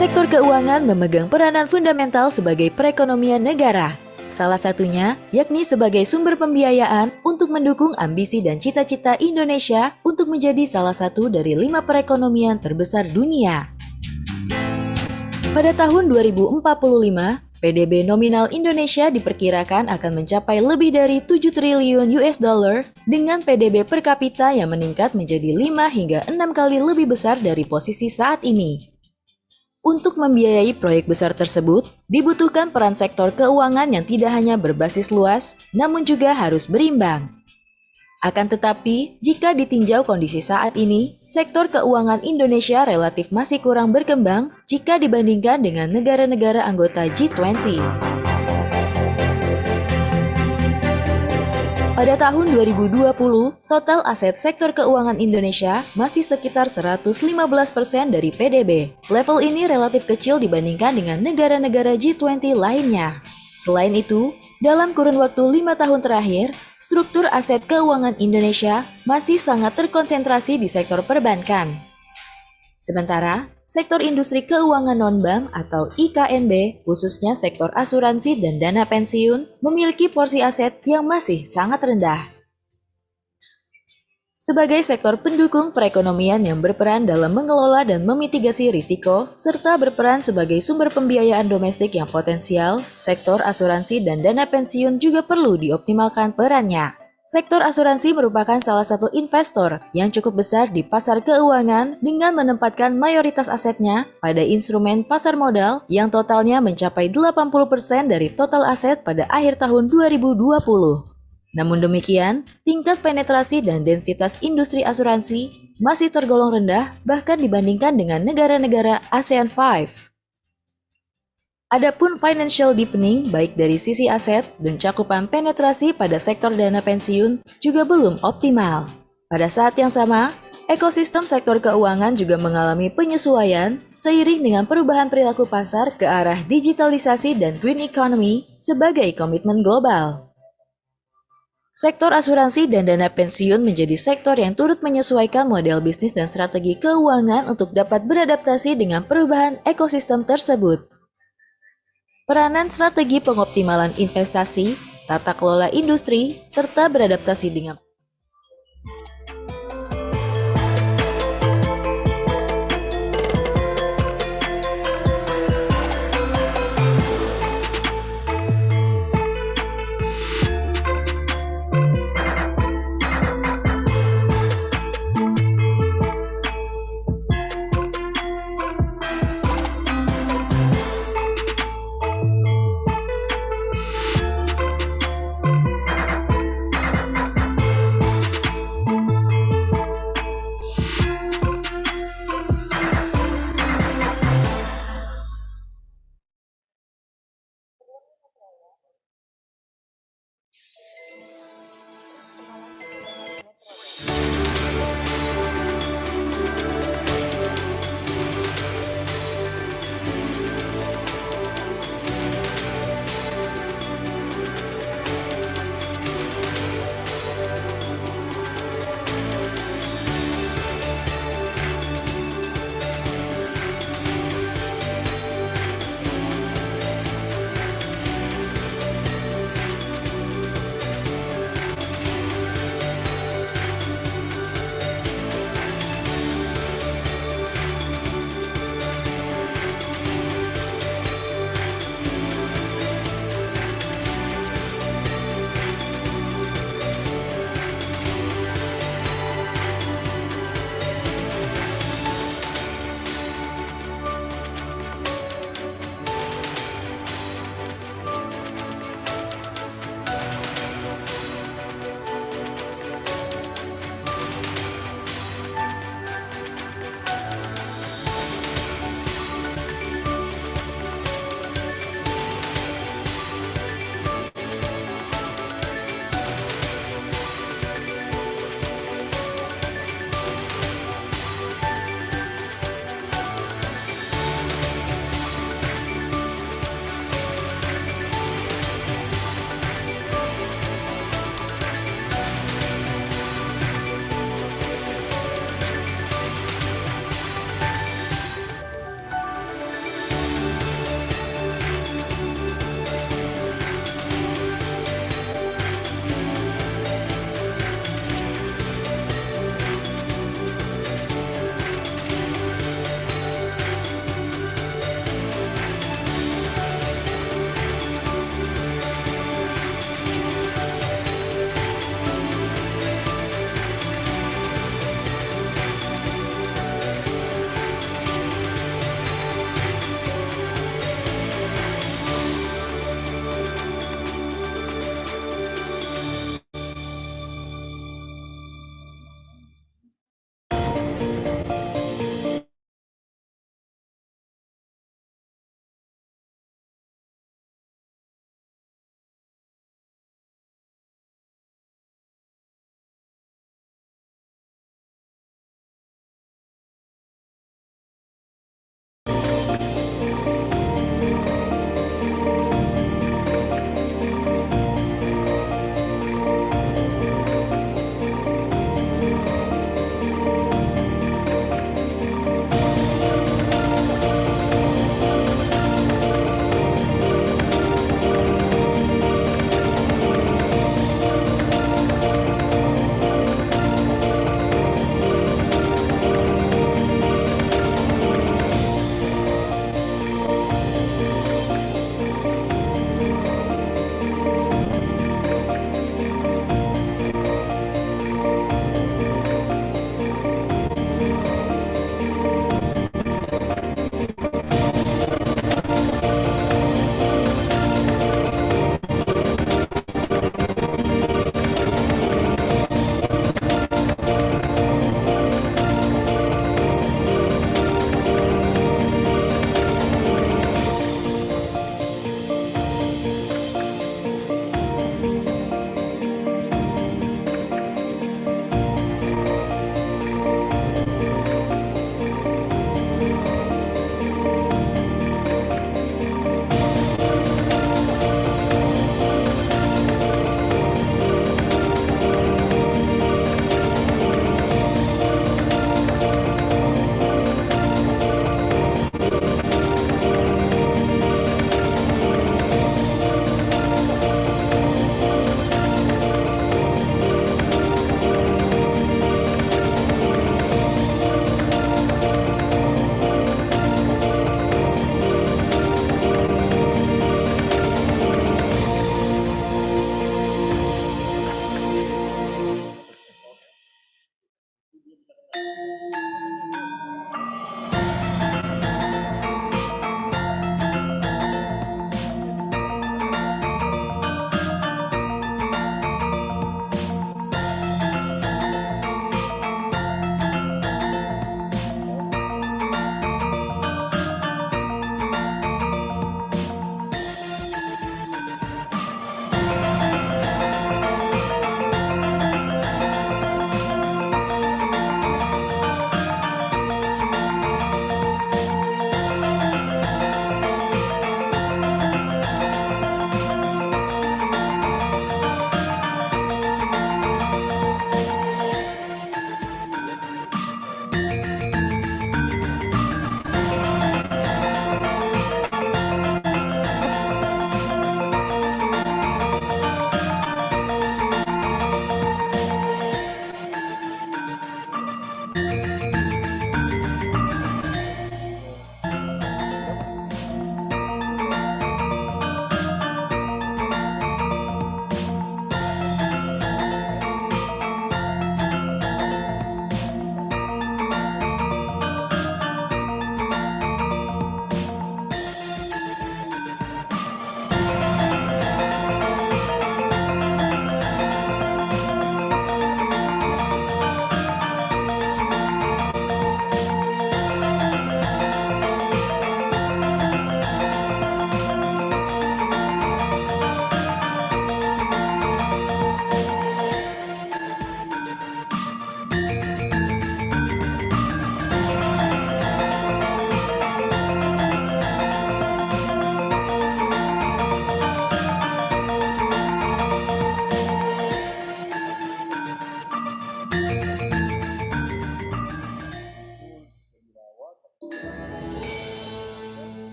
Sektor keuangan memegang peranan fundamental sebagai perekonomian negara. Salah satunya yakni sebagai sumber pembiayaan untuk mendukung ambisi dan cita-cita Indonesia untuk menjadi salah satu dari 5 perekonomian terbesar dunia. Pada tahun 2045, PDB nominal Indonesia diperkirakan akan mencapai lebih dari 7 triliun US dollar dengan PDB per kapita yang meningkat menjadi 5 hingga 6 kali lebih besar dari posisi saat ini. Untuk membiayai proyek besar tersebut, dibutuhkan peran sektor keuangan yang tidak hanya berbasis luas, namun juga harus berimbang. Akan tetapi, jika ditinjau kondisi saat ini, sektor keuangan Indonesia relatif masih kurang berkembang jika dibandingkan dengan negara-negara anggota G20. Pada tahun 2020, total aset sektor keuangan Indonesia masih sekitar 115% dari PDB. Level ini relatif kecil dibandingkan dengan negara-negara G20 lainnya. Selain itu, dalam kurun waktu 5 tahun terakhir, struktur aset keuangan Indonesia masih sangat terkonsentrasi di sektor perbankan. Sementara, sektor industri keuangan non-bank atau IKNB, khususnya sektor asuransi dan dana pensiun, memiliki porsi aset yang masih sangat rendah. Sebagai sektor pendukung perekonomian yang berperan dalam mengelola dan memitigasi risiko, serta berperan sebagai sumber pembiayaan domestik yang potensial, sektor asuransi dan dana pensiun juga perlu dioptimalkan perannya. Sektor asuransi merupakan salah satu investor yang cukup besar di pasar keuangan dengan menempatkan mayoritas asetnya pada instrumen pasar modal yang totalnya mencapai 80% dari total aset pada akhir tahun 2020. Namun demikian, tingkat penetrasi dan densitas industri asuransi masih tergolong rendah bahkan dibandingkan dengan negara-negara ASEAN 5. Adapun financial deepening baik dari sisi aset dan cakupan penetrasi pada sektor dana pensiun juga belum optimal. Pada saat yang sama, ekosistem sektor keuangan juga mengalami penyesuaian seiring dengan perubahan perilaku pasar ke arah digitalisasi dan green economy sebagai komitmen global. Sektor asuransi dan dana pensiun menjadi sektor yang turut menyesuaikan model bisnis dan strategi keuangan untuk dapat beradaptasi dengan perubahan ekosistem tersebut. Peranan strategi pengoptimalan investasi, tata kelola industri, serta beradaptasi dengan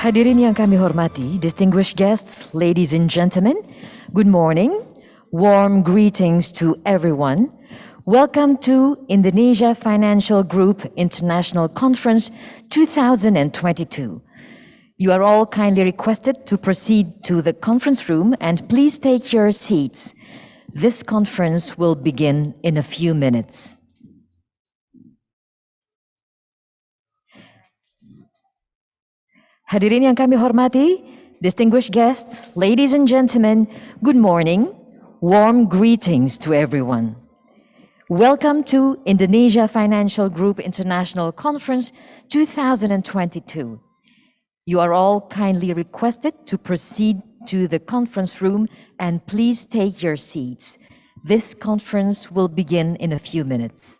Hadirin yang kami hormati, distinguished guests, ladies and gentlemen, good morning. Warm greetings to everyone. Welcome to Indonesia Financial Group International Conference 2022. You are all kindly requested to proceed to the conference room and please take your seats. This conference will begin in a few minutes. Hadirin yang kami hormati, distinguished guests, ladies and gentlemen, good morning. Warm greetings to everyone. Welcome to Indonesia Financial Group International Conference 2022. You are all kindly requested to proceed to the conference room and please take your seats. This conference will begin in a few minutes.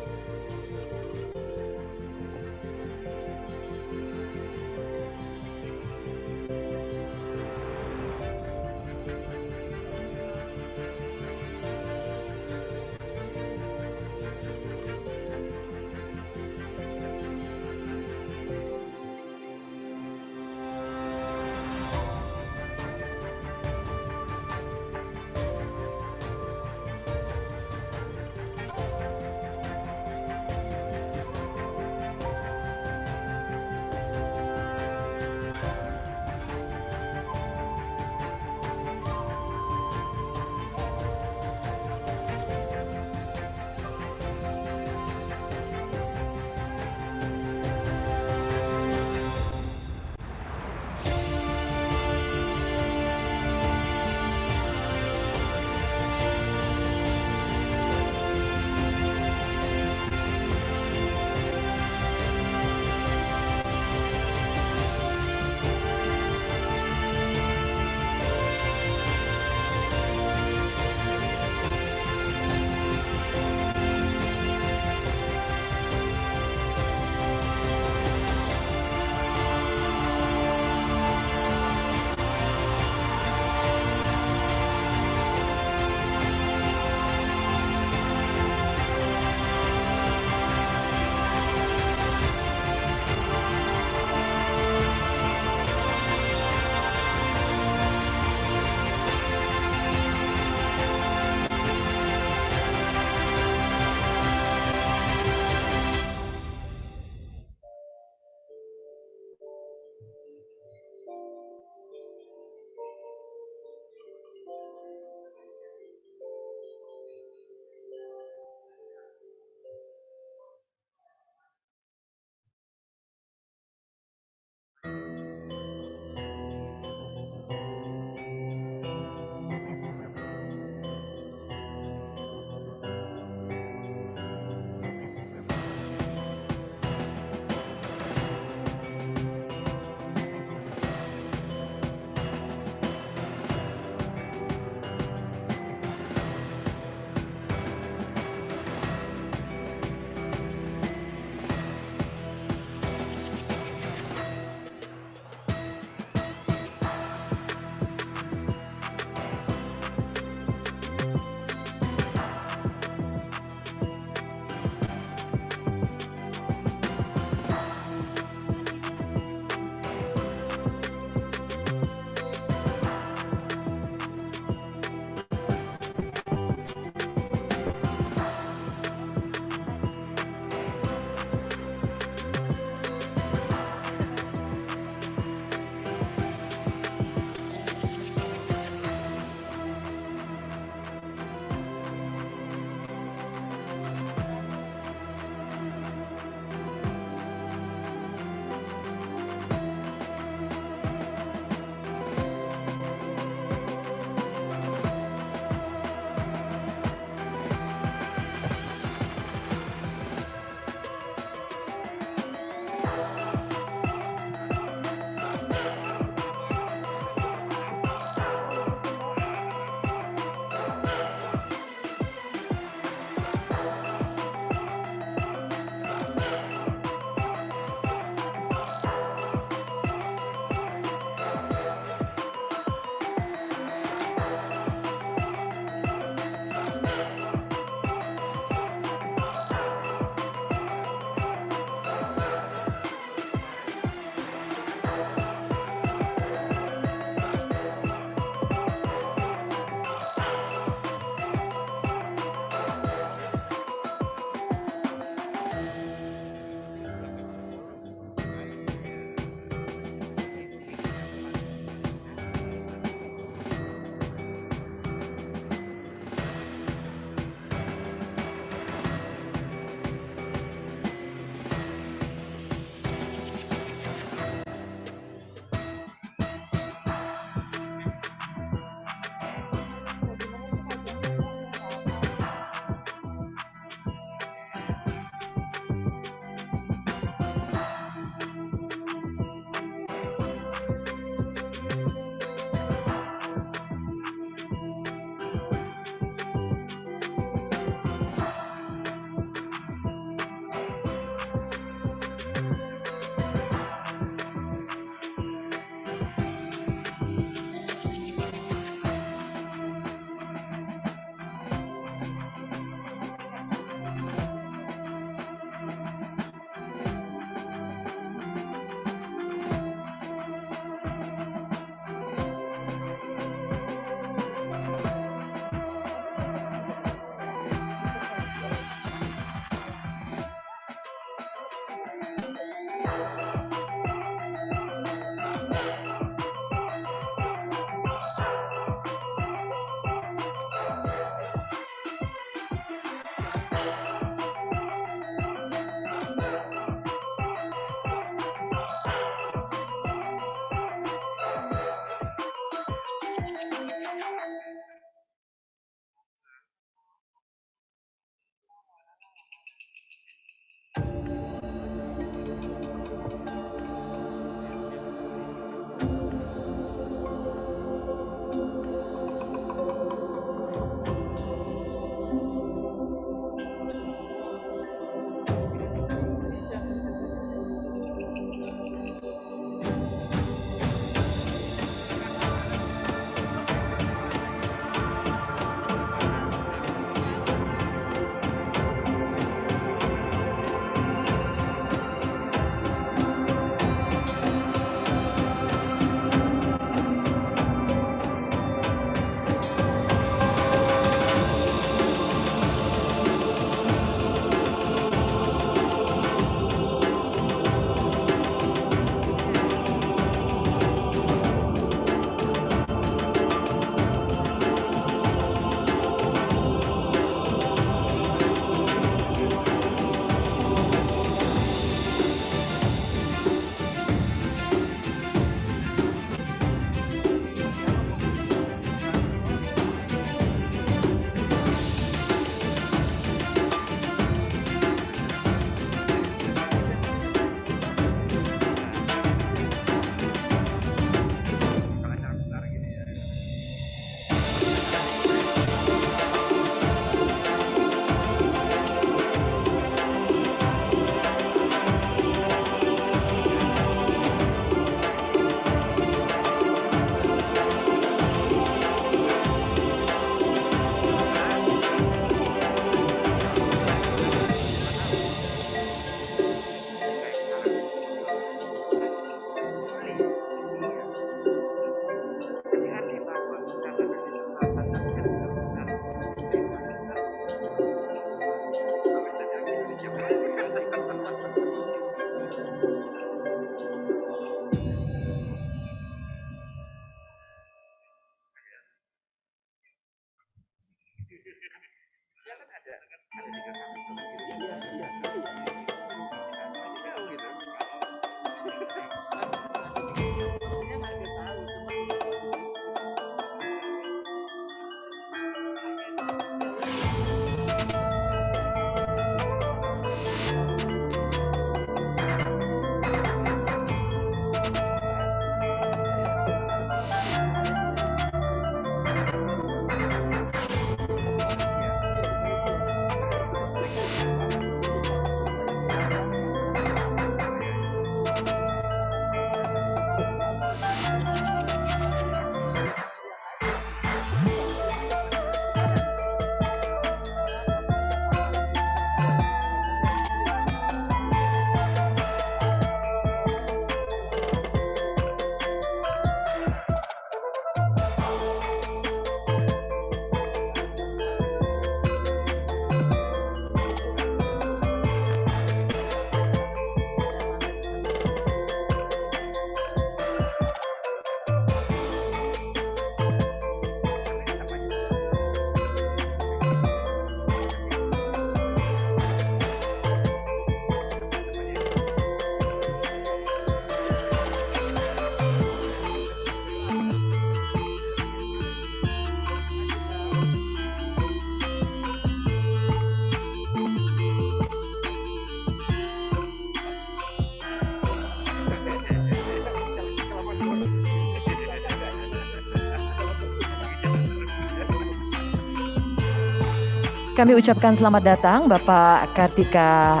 Kami ucapkan selamat datang Bapak Kartika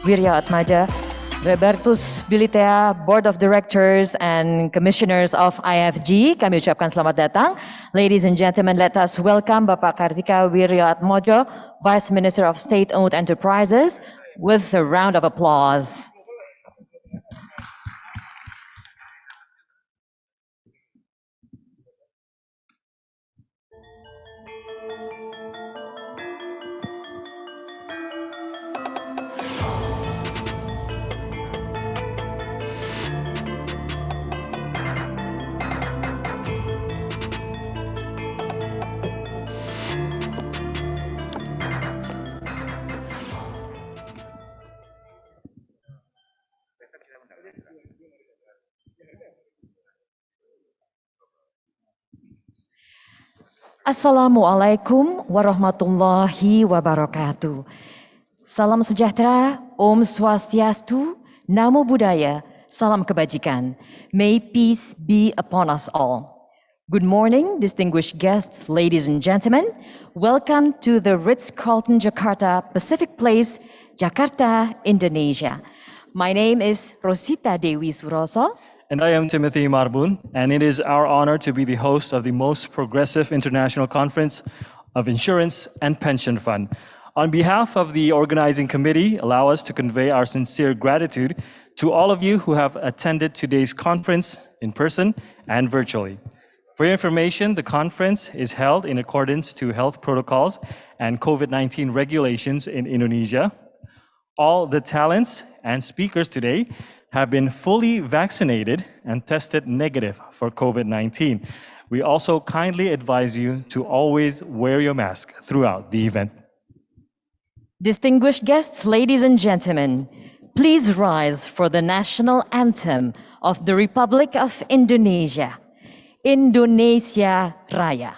Wiryaatmaja, Robertus Bilitea, Board of Directors and Commissioners of IFG. Kami ucapkan selamat datang. Ladies and gentlemen, let us welcome Bapak Kartika Wiryaatmaja, Vice Minister of State-Owned Enterprises, with a round of applause. Assalamualaikum warahmatullahi wabarakatuh. Salam sejahtera, Om Swastiastu, Namo Buddhaya, salam kebajikan. May peace be upon us all. Good morning, distinguished guests, ladies and gentlemen. Welcome to the Ritz-Carlton Jakarta Pacific Place, Jakarta, Indonesia. My name is Rosita Dewi Suroso. And I am Timothy Marbun, and it is our honor to be the host of the most progressive international conference of insurance and pension fund. On behalf of the organizing committee, allow us to convey our sincere gratitude to all of you who have attended today's conference in person and virtually. For your information, the conference is held in accordance to health protocols and COVID-19 regulations in Indonesia. All the talents and speakers today have been fully vaccinated and tested negative for COVID-19. We also kindly advise you to always wear your mask throughout the event. Distinguished guests, ladies and gentlemen, please rise for the national anthem of the Republic of Indonesia. Indonesia Raya.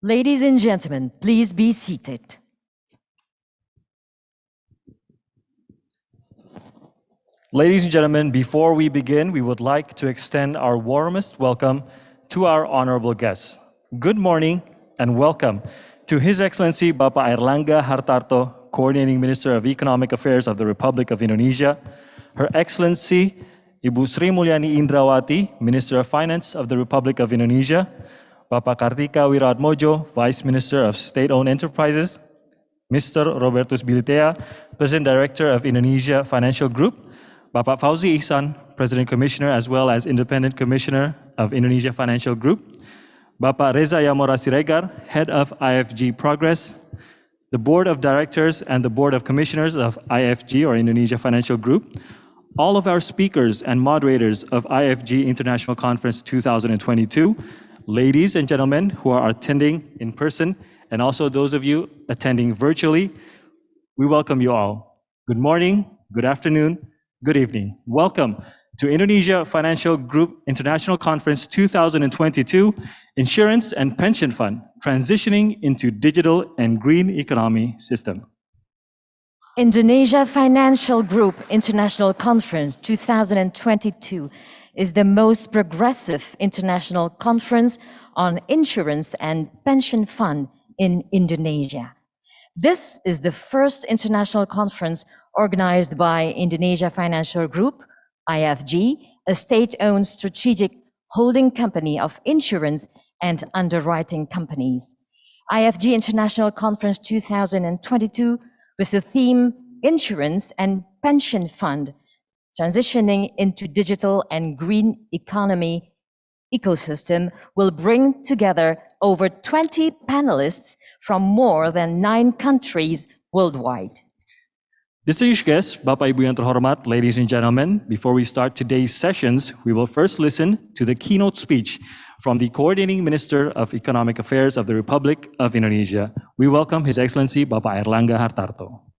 Ladies and gentlemen, please be seated. Ladies and gentlemen, before we begin, we would like to extend our warmest welcome to our honorable guests. Good morning and welcome to His Excellency Bapak Airlangga Hartarto, Coordinating Minister of Economic Affairs of the Republic of Indonesia, Her Excellency Ibu Sri Mulyani Indrawati, Minister of Finance of the Republic of Indonesia, Bapak Kartika Wiratmojo, Vice Minister of State-Owned Enterprises, Mr. Robertus Bilitea, President Director of Indonesia Financial Group, Bapak Fauzi Ihsan, President Commissioner as well as Independent Commissioner of Indonesia Financial Group, Bapak Reza Yamora Siregar, Head of IFG Progress, the Board of Directors and the Board of Commissioners of IFG or Indonesia Financial Group, all of our speakers and moderators of IFG International Conference 2022, ladies and gentlemen who are attending in person, and also those of you attending virtually, we welcome you all. Good morning, good afternoon, good evening. Welcome to Indonesia Financial Group International Conference 2022, Insurance and Pension Fund, Transitioning into Digital and Green Economy System. Indonesia Financial Group International Conference 2022 is the most progressive international conference on insurance and pension fund in Indonesia. This is the first international conference organized by Indonesia Financial Group, IFG, a state-owned strategic holding company of insurance and underwriting companies. IFG International Conference 2022 with the theme Insurance and Pension Fund, Transitioning into Digital and Green Economy Ecosystem will bring together over 20 panelists from more than 9 countries worldwide. Distinguished guests, Bapak Ibu yang terhormat, ladies and gentlemen, before we start today's sessions, we will first listen to the keynote speech from the Coordinating Minister of Economic Affairs of the Republic of Indonesia. We welcome His Excellency Bapak Airlangga Hartarto.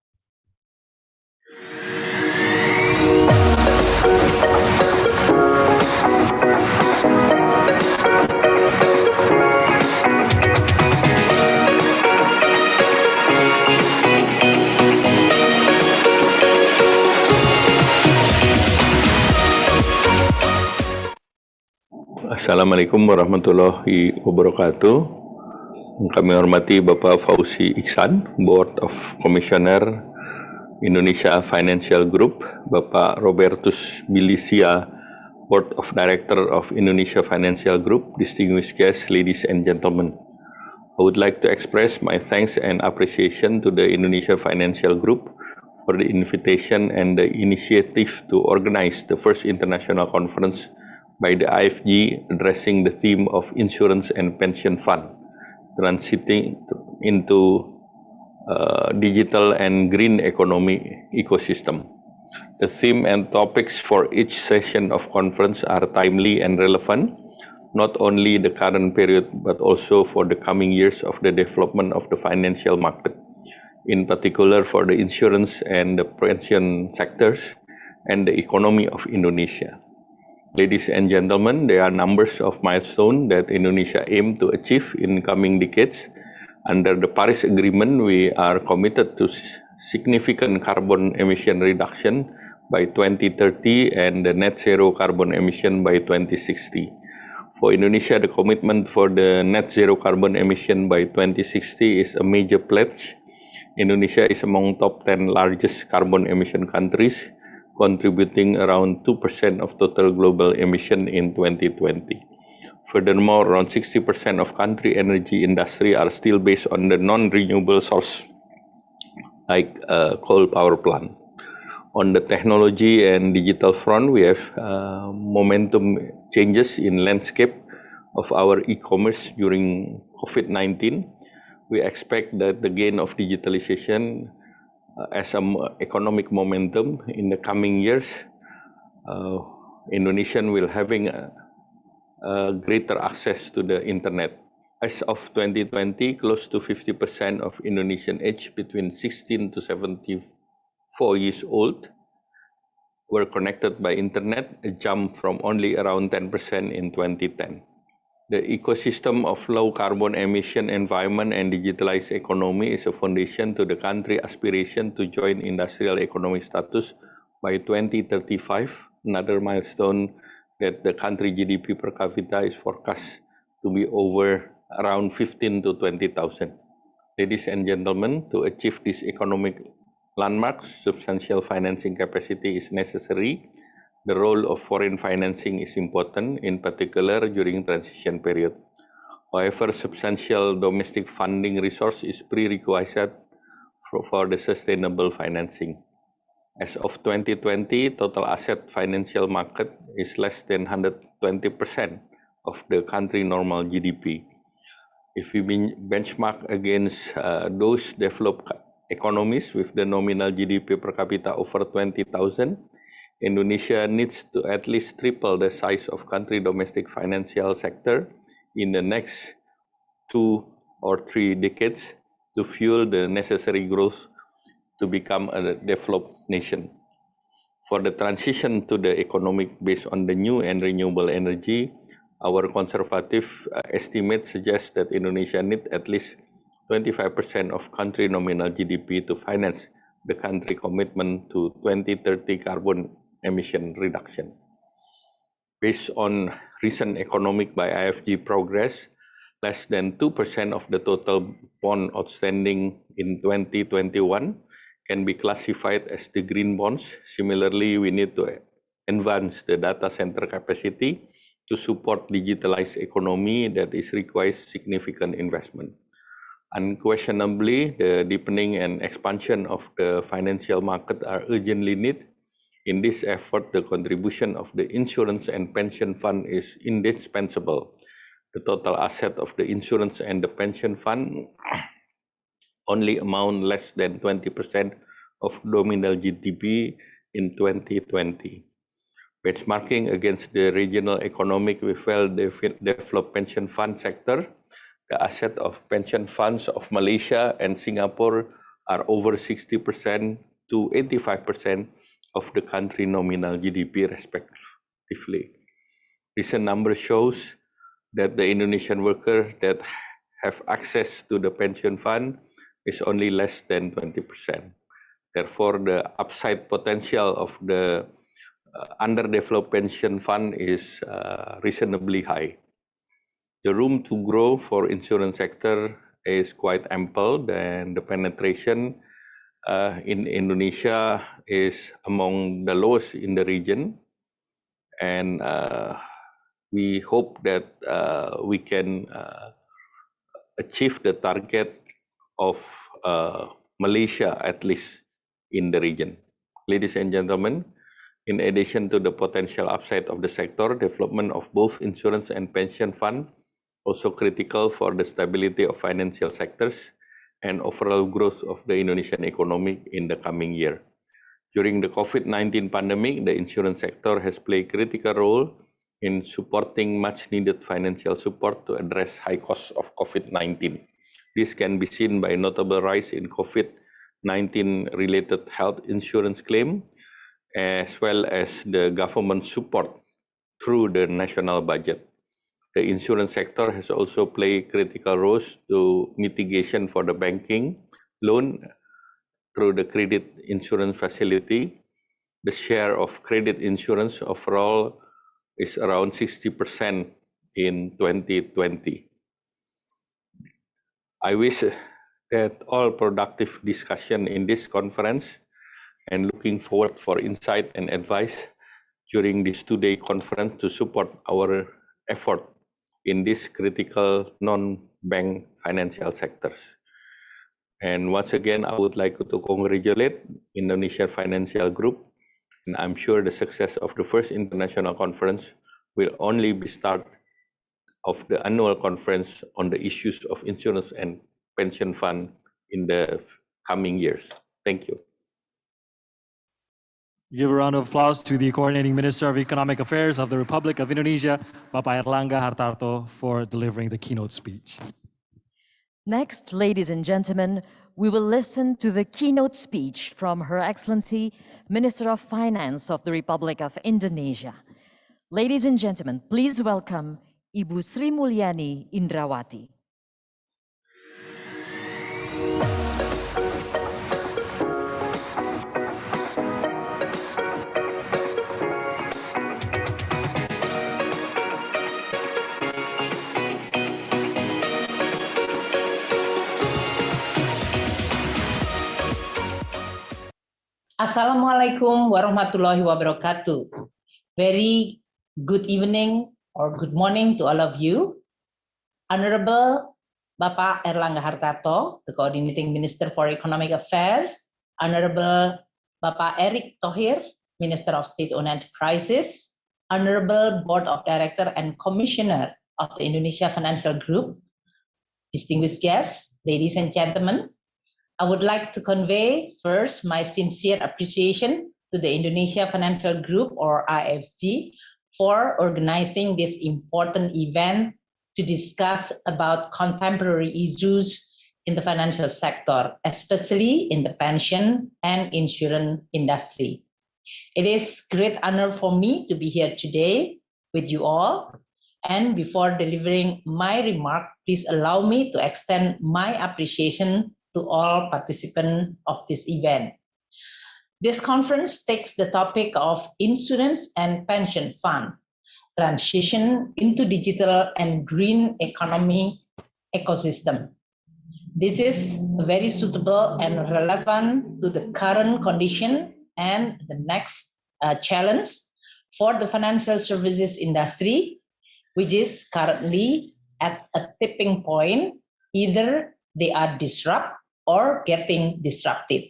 Assalamualaikum warahmatullahi wabarakatuh. Kami hormati Bapak Fauzi Iksan, Board of Commissioner Indonesia Financial Group, Bapak Robertus Bilisia, Board of Director of Indonesia Financial Group, distinguished guests, ladies and gentlemen. I would like to express my thanks and appreciation to the Indonesia Financial Group for the invitation and the initiative to organize the first international conference by the IFG addressing the theme of insurance and pension fund, transiting into digital and green economy ecosystem. The theme and topics for each session of conference are timely and relevant, not only the current period, but also for the coming years of the development of the financial market, in particular for the insurance and the pension sectors and the economy of Indonesia. Ladies and gentlemen, there are numbers of milestones that Indonesia aims to achieve in coming decades. Under the Paris Agreement, we are committed to significant carbon emission reduction by 2030 and the net zero carbon emission by 2060. For Indonesia, the commitment for the net zero carbon emission by 2060 is a major pledge. Indonesia is among top 10 largest carbon emission countries, contributing around 2% of total global emission in 2020. Furthermore, around 60% of country energy industry are still based on the non-renewable source, like coal power plant. On the technology and digital front, we have momentum changes in landscape of our e-commerce during COVID-19. We expect that the gain of digitalization as an economic momentum in the coming years, Indonesian will having greater access to the internet. As of 2020, close to 50% of Indonesian aged between 16 to 74 years old were connected by internet, a jump from only around 10% in 2010. The ecosystem of low carbon emission environment and digitalized economy is a foundation to the country aspiration to join industrial economic status by 2035, another milestone that the country GDP per capita is forecast to be over around 15 to 20,000. Ladies and gentlemen, to achieve this economic landmarks, substantial financing capacity is necessary. The role of foreign financing is important, in particular during transition period. However, substantial domestic funding resource is prerequisite for the sustainable financing. As of 2020, total asset financial market is less than 120% of the country normal GDP. If we benchmark against those developed economies with the nominal GDP per capita over 20,000, Indonesia needs to at least triple the size of country domestic financial sector in the next 2 or 3 decades to fuel the necessary growth to become a developed nation. For the transition to the economic based on the new and renewable energy, our conservative estimate suggests that Indonesia needs at least 25% of country nominal GDP to finance the country commitment to 2030 carbon emission reduction. Based on recent economic by IFG progress, less than 2% of the total bond outstanding in 2021 can be classified as the green bonds. Similarly, we need to advance the data center capacity to support digitalized economy that is requires significant investment. Unquestionably, the deepening and expansion of the financial market are urgently needed. In this effort, the contribution of the insurance and pension fund is indispensable. The total asset of the insurance and the pension fund only amount less than 20% of nominal GDP in 2020. Benchmarking against the regional economic with well-developed pension fund sector, the asset of pension funds of Malaysia and Singapore are over 60% to 85% of the country nominal GDP respectively. Recent number shows that the Indonesian worker that have access to the pension fund is only less than 20%. Therefore, the upside potential of the underdeveloped pension fund is reasonably high. The room to grow for insurance sector is quite ample, and the penetration in Indonesia is among the lowest in the region. And we hope that we can achieve the target of Malaysia, at least in the region. Ladies and gentlemen, in addition to the potential upside of the sector, development of both insurance and pension fund also critical for the stability of financial sectors and overall growth of the Indonesian economy in the coming year. During the COVID-19 pandemic, the insurance sector has played a critical role in supporting much needed financial support to address high costs of COVID-19. This can be seen by a notable rise in COVID-19 related health insurance claim, as well as the government support through the national budget. The insurance sector has also played critical roles to mitigation for the banking loan through the credit insurance facility. The share of credit insurance overall is around 60% in 2020. I wish that all productive discussion in this conference, and looking forward for insight and advice during this two-day conference to support our effort in this critical non-bank financial sectors. And once again, I would like to congratulate Indonesia Financial Group, and I'm sure the success of the first international conference will only be start of the annual conference on the issues of insurance and pension fund in the coming years. Thank you. Give a round of applause to the Coordinating Minister of Economic Affairs of the Republic of Indonesia, Bapak Airlangga Hartarto, for delivering the keynote speech. Next, ladies and gentlemen, we will listen to the keynote speech from Her Excellency, Minister of Finance of the Republic of Indonesia. Ladies and gentlemen, please welcome Ibu Sri Mulyani Indrawati. Assalamualaikum warahmatullahi wabarakatuh. Very good evening or good morning to all of you. Honorable Bapak Airlangga Hartarto, the Coordinating Minister for Economic Affairs, Honorable Bapak Erick Thohir, Minister of State-Owned Enterprises, Honorable Board of Director and Commissioner of the Indonesia Financial Group, distinguished guests, ladies and gentlemen, I would like to convey first my sincere appreciation to the Indonesia Financial Group, or IFG, for organizing this important event to discuss about contemporary issues in the financial sector, especially in the pension and insurance industry. It is a great honor for me to be here today with you all. And before delivering my remark, please allow me to extend my appreciation to all participants of this event. This conference takes the topic of insurance and pension fund, transition into digital and green economy ecosystem. This is very suitable and relevant to the current condition and the next challenge for the financial services industry, which is currently at a tipping point. Either they are disrupted or getting disrupted.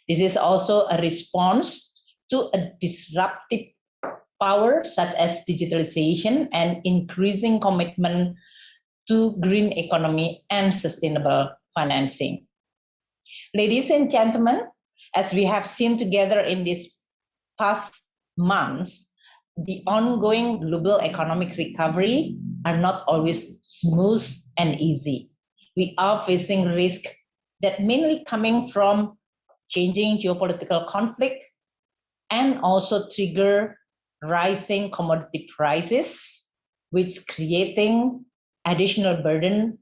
This is also a response to a disruptive power such as digitalization and increasing commitment to green economy and sustainable financing. Ladies and gentlemen, As we have seen together in these past months, the ongoing global economic recovery are not always smooth and easy. We are facing risk that mainly coming from changing geopolitical conflict and also trigger rising commodity prices, which creating additional burden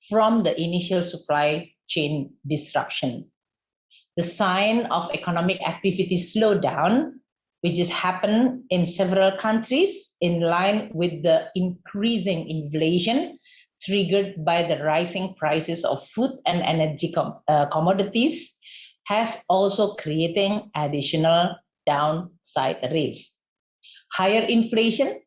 from the initial supply chain disruption. The sign of economic activity slowdown, which has happened in several countries in line with the increasing inflation triggered by the rising prices of food and energy commodities, has also creating additional downside risk. Higher inflation,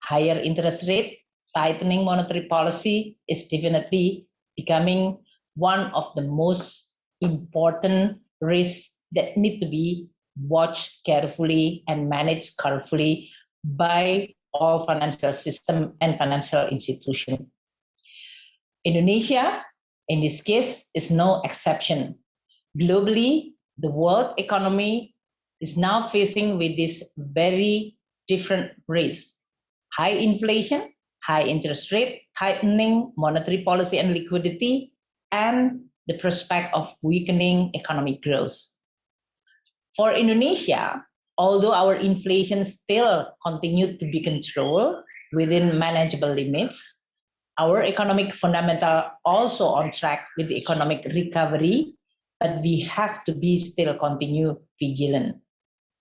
higher interest rate, tightening monetary policy is definitely becoming one of the most important risks that need to be watched carefully and managed carefully by all financial system and financial institution. Indonesia, in this case, is no exception. Globally, the world economy is now facing with this very different risks. High inflation, high interest rate, tightening monetary policy and liquidity, and the prospect of weakening economic growth. For Indonesia, although our inflation still continued to be controlled within manageable limits, our economic fundamental also on track with the economic recovery, but we have to be still continue vigilant.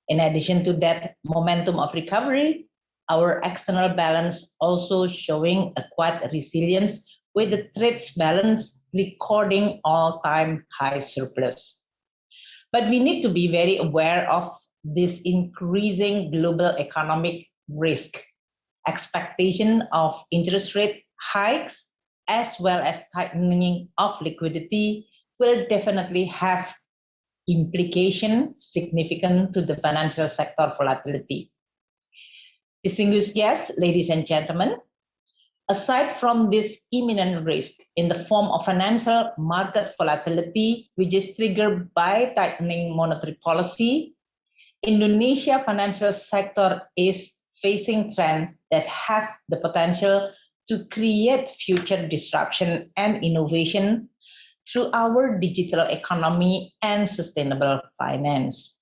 In addition to that momentum of recovery, our external balance also showing a quite resilience with the trade balance recording all-time high surplus. But we need to be very aware of this increasing global economic risk, expectation of interest rate hikes, as well as tightening of liquidity will definitely have implications significant to the financial sector volatility. Distinguished guests, ladies and gentlemen, aside from this imminent risk in the form of financial market volatility, which is triggered by tightening monetary policy, Indonesia financial sector is facing trends that have the potential to create future disruption and innovation through our digital economy and sustainable finance.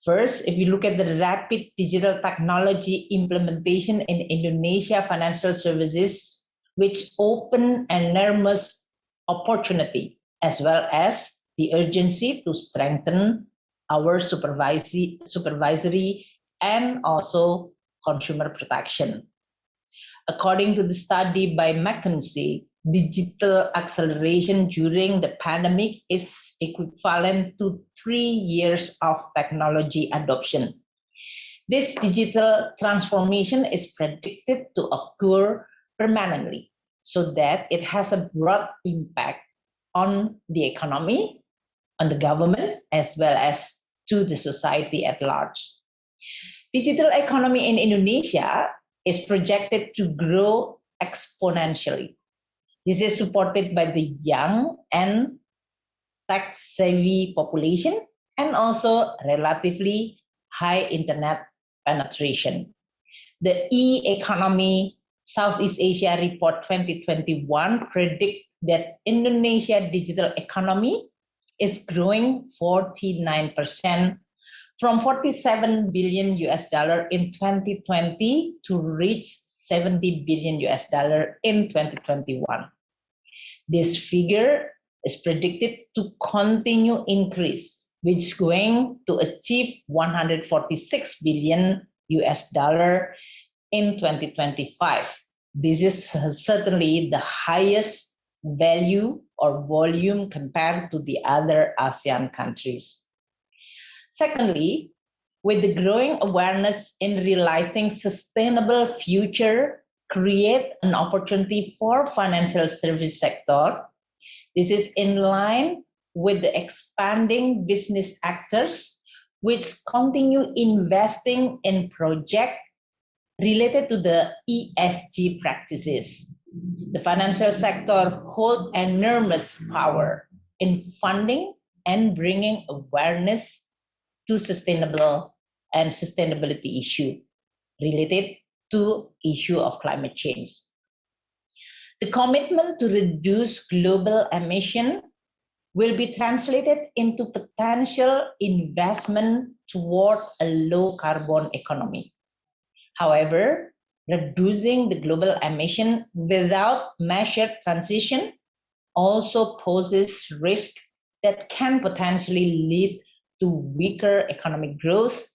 First, if you look at the rapid digital technology implementation in Indonesia financial services, which open enormous opportunity, as well as the urgency to strengthen our supervisory and also consumer protection. According to the study by McKinsey, digital acceleration during the pandemic is equivalent to 3 years of technology adoption. This digital transformation is predicted to occur permanently, so that it has a broad impact on the economy, on the government, as well as to the society at large. Digital economy in Indonesia is projected to grow exponentially. This is supported by the young and tech-savvy population and also relatively high internet penetration. The E-Economy Southeast Asia Report 2021 predicts that Indonesia digital economy is growing 49% from $47 billion in 2020 to reach $70 billion in 2021. This figure is predicted to continue increase, which is going to achieve $146 billion in 2025. This is certainly the highest value or volume compared to the other ASEAN countries. Secondly, with the growing awareness in realizing sustainable future create an opportunity for financial service sector. This is in line with the expanding business actors which continue investing in projects related to the ESG practices. The financial sector holds enormous power in funding and bringing awareness to sustainability issue related to issue of climate change. The commitment to reduce global emission will be translated into potential investment toward a low carbon economy. However, reducing the global emission without measured transition also poses risk that can potentially lead to weaker economic growth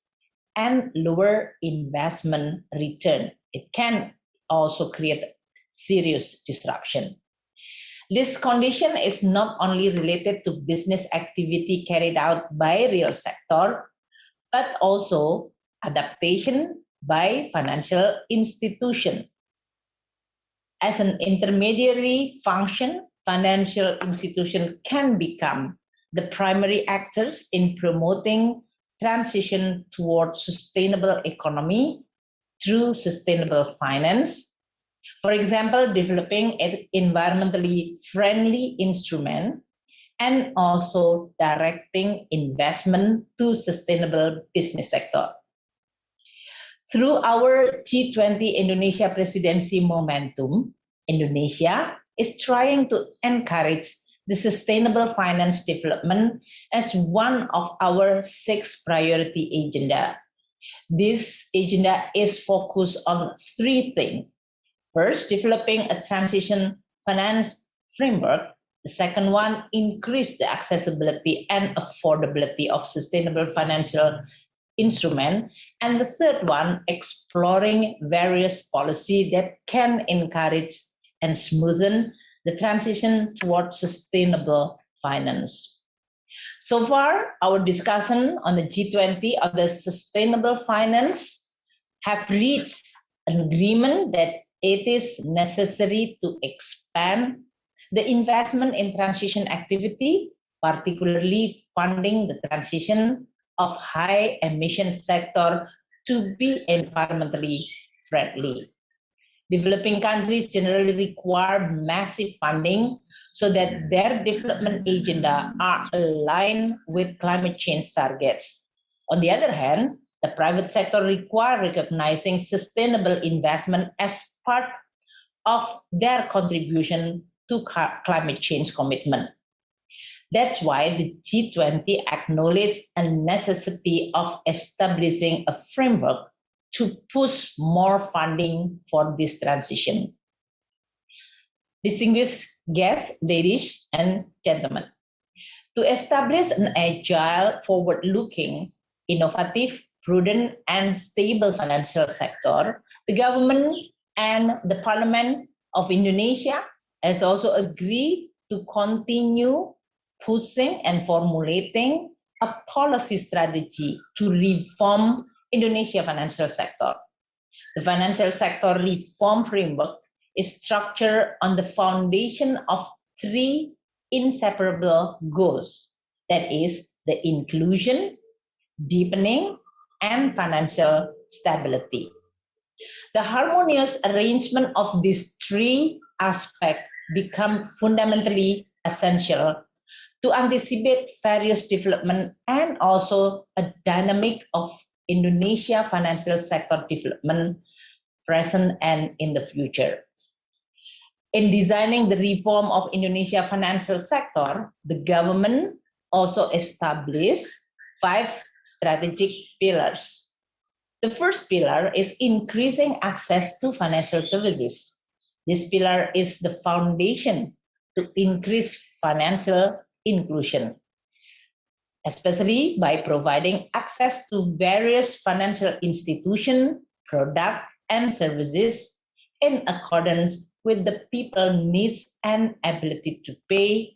and lower investment return. It can also create serious disruption. This condition is not only related to business activity carried out by real sector, but also adaptation by financial institution. As an intermediary function, financial institution can become the primary actors in promoting transition towards sustainable economy through sustainable finance. For example, developing an environmentally friendly instrument and also directing investment to sustainable business sector. Through our G20 Indonesia presidency momentum, Indonesia is trying to encourage the sustainable finance development as one of our 6 priority agenda. This agenda is focused on 3 things. First, developing a transition finance framework. The second one, increase the accessibility and affordability of sustainable financial instrument. And the third one, exploring various policies that can encourage and smoothen the transition towards sustainable finance. So far, our discussion on the G20 of the sustainable finance have reached an agreement that it is necessary to expand the investment in transition activity, particularly funding the transition of high emission sector to be environmentally friendly. Developing countries generally require massive funding so that their development agenda are aligned with climate change targets. On the other hand, the private sector require recognizing sustainable investment as part of their contribution to climate change commitment. That's why the G20 acknowledged a necessity of establishing a framework to push more funding for this transition. Distinguished guests, ladies and gentlemen, to establish an agile, forward-looking, innovative, prudent, and stable financial sector, the government and the Parliament of Indonesia has also agreed to continue pushing and formulating a policy strategy to reform Indonesia financial sector. The financial sector reform framework is structured on the foundation of 3 inseparable goals, that is the inclusion, deepening, and financial stability. The harmonious arrangement of these 3 aspects become fundamentally essential to anticipate various development and also a dynamic of Indonesia financial sector development present and in the future. In designing the reform of Indonesia financial sector, the government also established 5 strategic pillars. The first pillar is increasing access to financial services. This pillar is the foundation to increase financial inclusion, especially by providing access to various financial institutions, products, and services in accordance with the people's needs and ability to pay,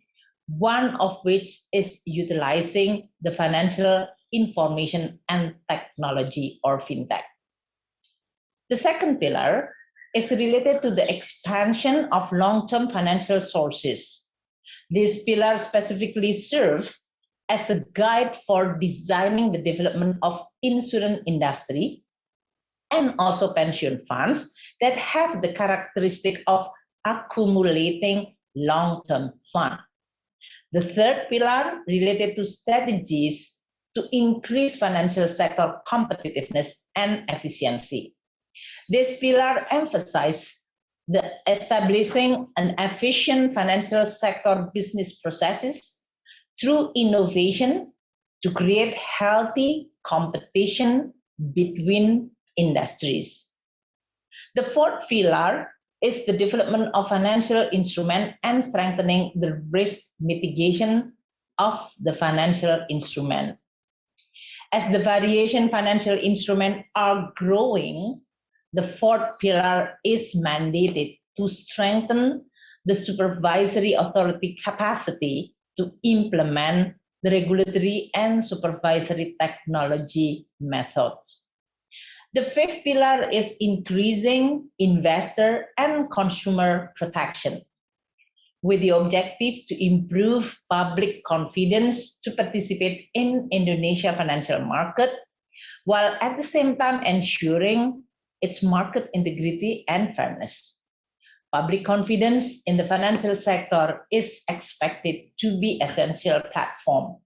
one of which is utilizing the financial information and technology or fintech. The second pillar is related to the expansion of long-term financial sources. This pillar specifically serves as a guide for designing the development of insurance industry and also pension funds that have the characteristic of accumulating long-term fund. The third pillar related to strategies to increase financial sector competitiveness and efficiency. This pillar emphasizes the establishing an efficient financial sector business processes through innovation to create healthy competition between industries. The fourth pillar is the development of financial instrument and strengthening the risk mitigation of the financial instrument. As the variation financial instruments are growing, the fourth pillar is mandated to strengthen the supervisory authority capacity to implement the regulatory and supervisory technology methods. The fifth pillar is increasing investor and consumer protection, with the objective to improve public confidence to participate in Indonesia financial market, while at the same time ensuring its market integrity and fairness. Public confidence in the financial sector is expected to be essential platform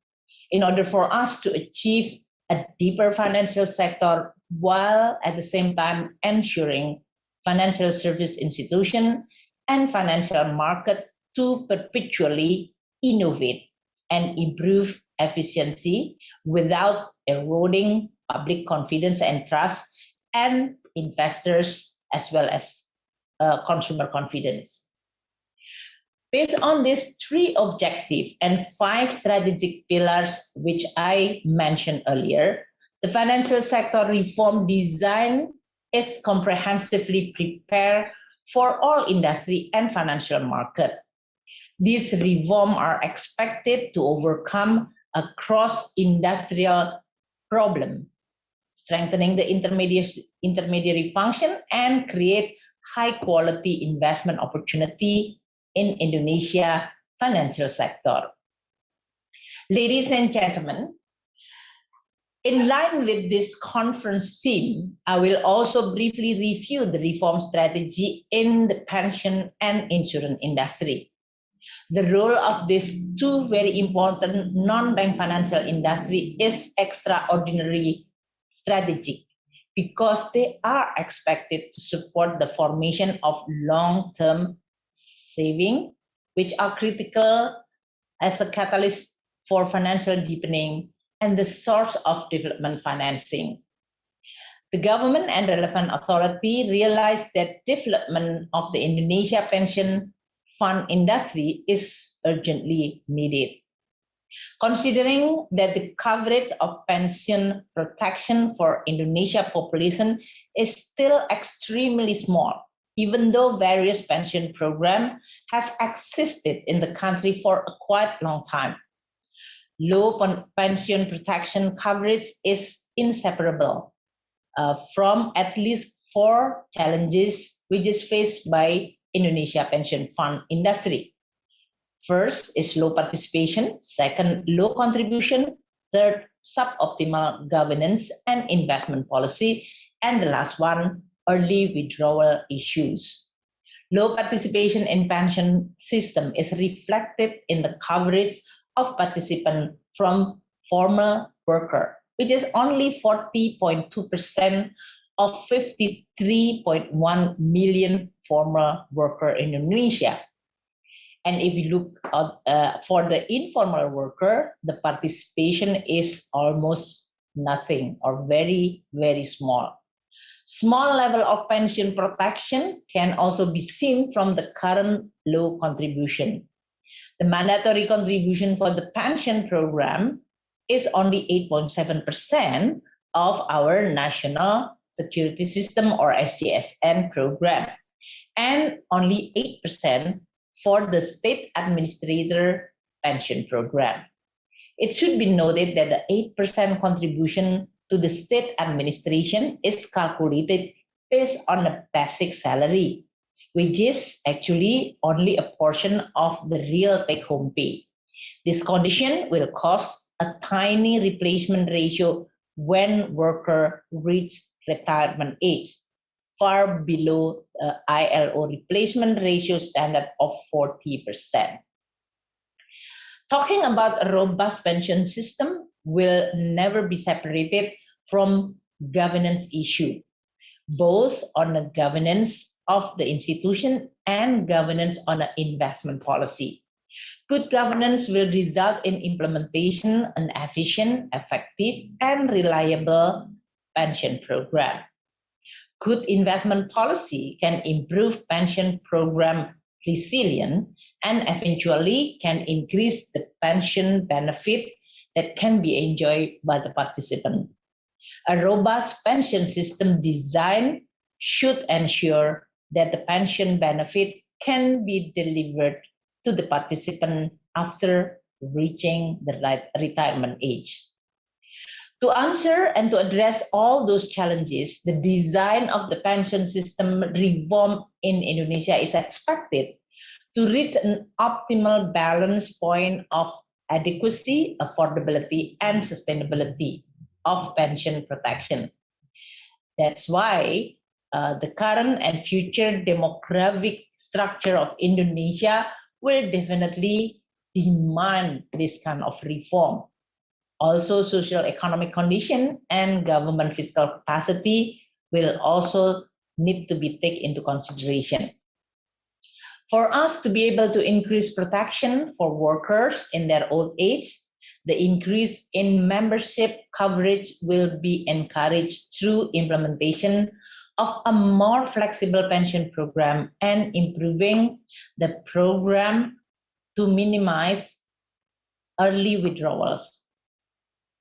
in order for us to achieve a deeper financial sector while at the same time ensuring financial service institution and financial market to perpetually innovate and improve efficiency without eroding public confidence and trust and investors as well as consumer confidence. Based on these three objectives and 5 strategic pillars which I mentioned earlier, the financial sector reform design is comprehensively prepared for all industry and financial market. These reforms are expected to overcome a cross-industrial problem, strengthening the intermediary function and create high-quality investment opportunity in Indonesia financial sector. Ladies and gentlemen, in line with this conference theme, I will also briefly review the reform strategy in the pension and insurance industry. The role of these two very important non-bank financial industry is extraordinary strategic because they are expected to support the formation of long-term saving, which are critical as a catalyst for financial deepening and the source of development financing. The government and relevant authority realized that development of the Indonesia pension fund industry is urgently needed. Considering that the coverage of pension protection for Indonesia population is still extremely small, even though various pension programs have existed in the country for a quite long time. Low pension protection coverage is inseparable from at least 4 challenges which is faced by Indonesia pension fund industry. First is low participation, second, low contribution, third, suboptimal governance and investment policy, and the last one, early withdrawal issues. Low participation in pension system is reflected in the coverage of participants from formal worker, which is only 40.2% of 53.1 million formal worker in Indonesia. And if you look at, for the informal worker, the participation is almost nothing or very, very small. Small level of pension protection can also be seen from the current low contribution. The mandatory contribution for the pension program is only 8.7% of our national security system or SGSN program, and only 8% for the state administrator pension program. It should be noted that the 8% contribution to the state administration is calculated based on a basic salary, which is actually only a portion of the real take-home pay. This condition will cause a tiny replacement ratio when worker reach retirement age, far below the ILO replacement ratio standard of 40%. Talking about a robust pension system will never be separated from governance issue, both on the governance of the institution and governance on an investment policy. Good governance will result in implementation an efficient, effective, and reliable pension program. Good investment policy can improve pension program resilience and eventually can increase the pension benefit that can be enjoyed by the participant. A robust pension system design should ensure that the pension benefit can be delivered to the participant after reaching the retirement age. To answer and to address all those challenges, the design of the pension system reform in Indonesia is expected to reach an optimal balance point of adequacy, affordability, and sustainability of pension protection. That's why the current and future demographic structure of Indonesia will definitely demand this kind of reform. Also, social economic condition and government fiscal capacity will also need to be taken into consideration. For us to be able to increase protection for workers in their old age, the increase in membership coverage will be encouraged through implementation of a more flexible pension program and improving the program to minimize early withdrawals.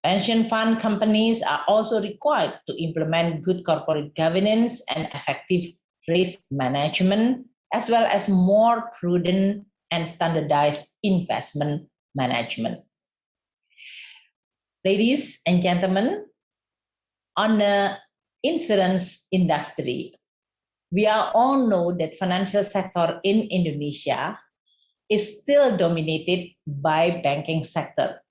Pension fund companies are also required to implement good corporate governance and effective risk management, as well as more prudent and standardized investment management. Ladies and gentlemen, on the insurance industry, we all know that financial sector in Indonesia is still dominated by banking sector.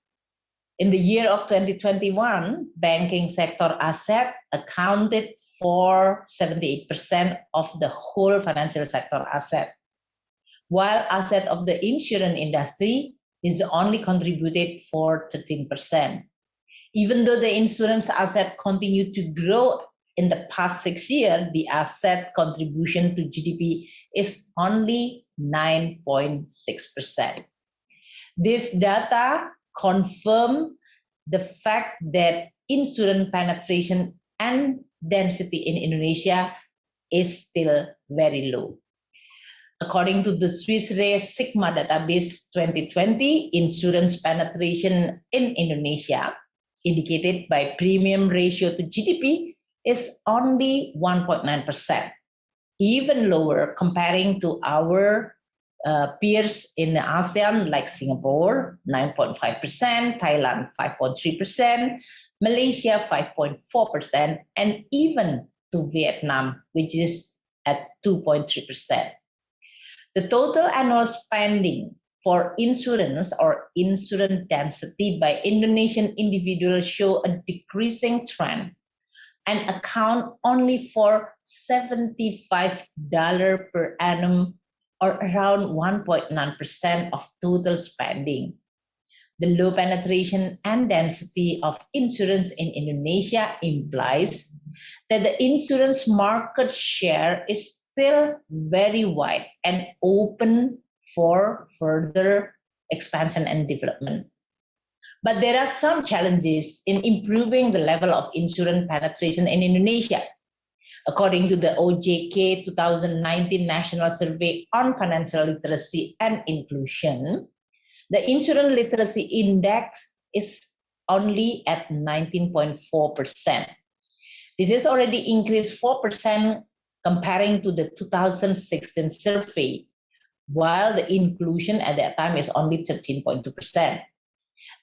In the year of 2021, banking sector asset accounted for 78% of the whole financial sector asset, while asset of the insurance industry is only contributed for 13%. Even though the insurance asset continued to grow in the past 6 years, the asset contribution to GDP is only 9.6%. This data confirm the fact that insurance penetration and density in Indonesia is still very low. According to the Swiss Re Sigma database 2020, insurance penetration in Indonesia, indicated by premium ratio to GDP, is only 1.9%, even lower comparing to our peers in the ASEAN like Singapore, 9.5%, Thailand, 5.3%, Malaysia, 5.4%, and even to Vietnam, which is at 2.3%. The total annual spending for insurance or insurance density by Indonesian individuals show a decreasing trend and account only for $75 per annum or around 1.9% of total spending. The low penetration and density of insurance in Indonesia implies that the insurance market share is still very wide and open for further expansion and development. But there are some challenges in improving the level of insurance penetration in Indonesia. According to the OJK 2019 National Survey on Financial Literacy and Inclusion, the insurance literacy index is only at 19.4%. This has already increased 4% comparing to the 2016 survey, while the inclusion at that time is only 13.2%.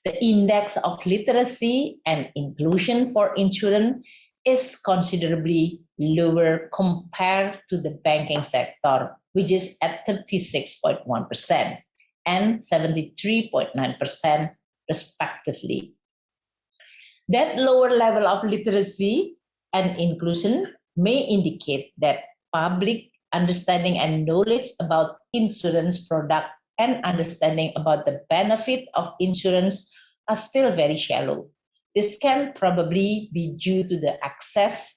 The index of literacy and inclusion for insurance is considerably lower compared to the banking sector, which is at 36.1% and 73.9% respectively. That lower level of literacy and inclusion may indicate that public understanding and knowledge about insurance product and understanding about the benefit of insurance are still very shallow. This can probably be due to the access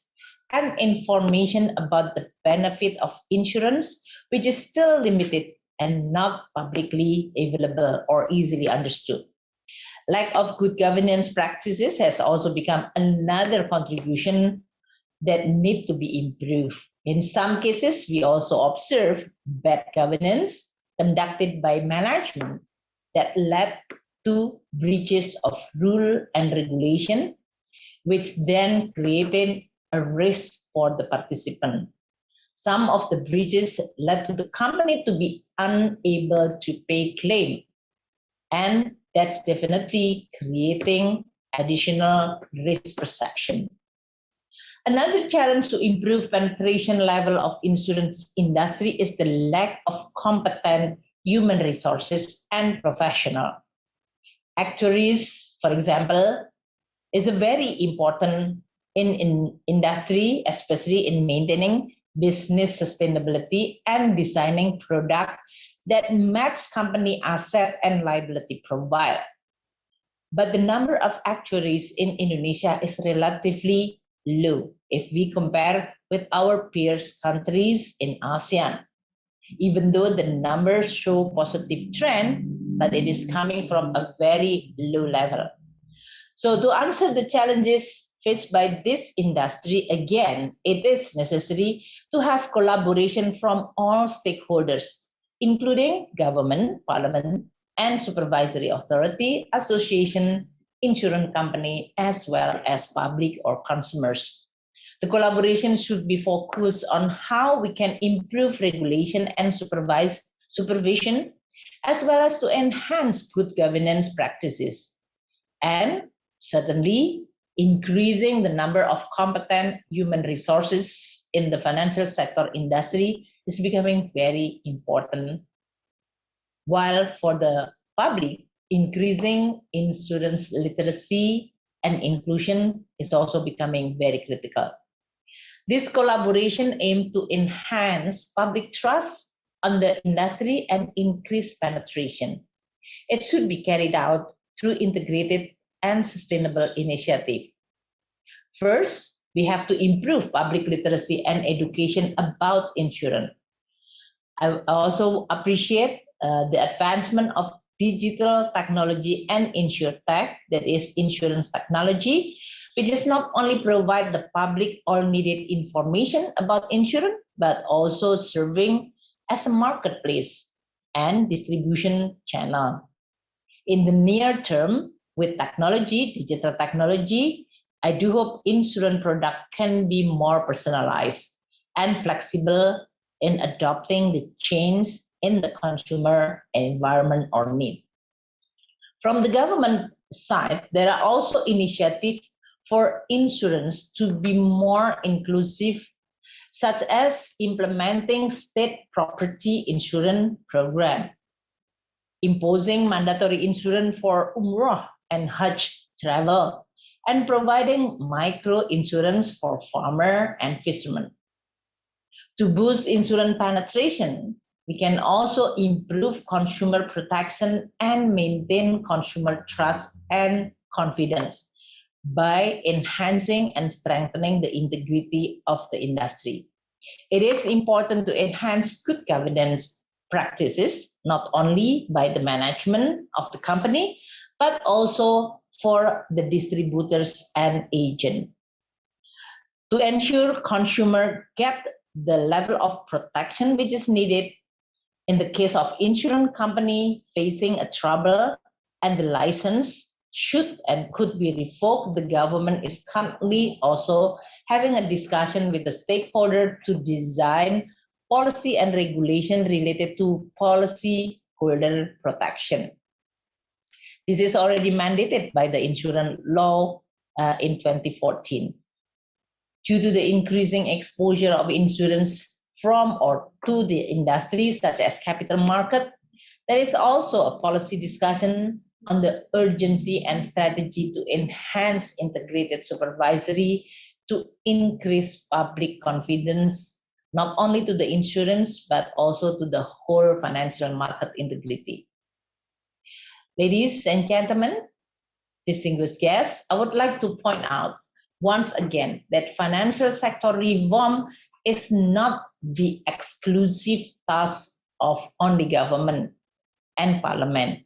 and information about the benefit of insurance, which is still limited and not publicly available or easily understood. Lack of good governance practices has also become another contribution that need to be improved. In some cases, we also observe bad governance conducted by management that led to breaches of rule and regulation, which then created a risk for the participant. Some of the breaches led to the company to be unable to pay claim, and that's definitely creating additional risk perception. Another challenge to improve penetration level of insurance industry is the lack of competent human resources and professional. Actuaries, for example, is a very important in industry, especially in maintaining business sustainability and designing product that match company asset and liability profile. But the number of actuaries in Indonesia is relatively low if we compare with our peers countries in ASEAN. Even though the numbers show positive trend, but it is coming from a very low level. So to answer the challenges faced by this industry, again, it is necessary to have collaboration from all stakeholders, including government, parliament, and supervisory authority, association, insurance company, as well as public or consumers. The collaboration should be focused on how we can improve regulation and supervision, as well as to enhance good governance practices. And certainly, increasing the number of competent human resources in the financial sector industry is becoming very important. While for the public, increasing insurance literacy and inclusion is also becoming very critical. This collaboration aims to enhance public trust on the industry and increase penetration. It should be carried out through integrated and sustainable initiative. First, we have to improve public literacy and education about insurance. I also appreciate the advancement of digital technology and insurtech, that is insurance technology, which does not only provide the public all needed information about insurance, but also serving as a marketplace and distribution channel. In the near term, with technology, digital technology, I do hope insurance product can be more personalized and flexible in adopting the change in the consumer environment or need. From the government side, there are also initiatives for insurance to be more inclusive, such as implementing state property insurance program, imposing mandatory insurance for Umrah and Hajj travel, and providing micro insurance for farmer and fishermen. To boost insurance penetration, we can also improve consumer protection and maintain consumer trust and confidence by enhancing and strengthening the integrity of the industry. It is important to enhance good governance practices, not only by the management of the company, but also for the distributors and agents. To ensure consumers get the level of protection which is needed, in the case of insurance company facing a trouble and the license should and could be revoked, the government is currently also having a discussion with the stakeholder to design policy and regulation related to policy holder protection. This is already mandated by the insurance law in 2014. Due to the increasing exposure of insurance from or to the industry, such as capital market, there is also a policy discussion on the urgency and strategy to enhance integrated supervisory to increase public confidence not only to the insurance, but also to the whole financial market integrity. Ladies and gentlemen, distinguished guests, I would like to point out once again that financial sector reform is not the exclusive task of only government and parliament,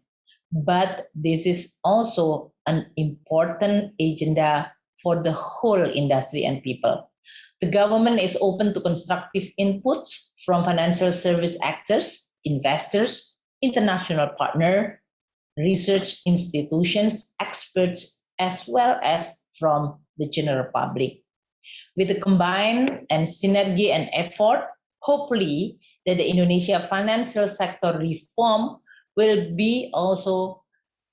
but this is also an important agenda for the whole industry and people. The government is open to constructive inputs from financial service actors, investors, international partners, research institutions, experts, as well as from the general public. With a combined and synergy and effort, hopefully that the Indonesia financial sector reform will be also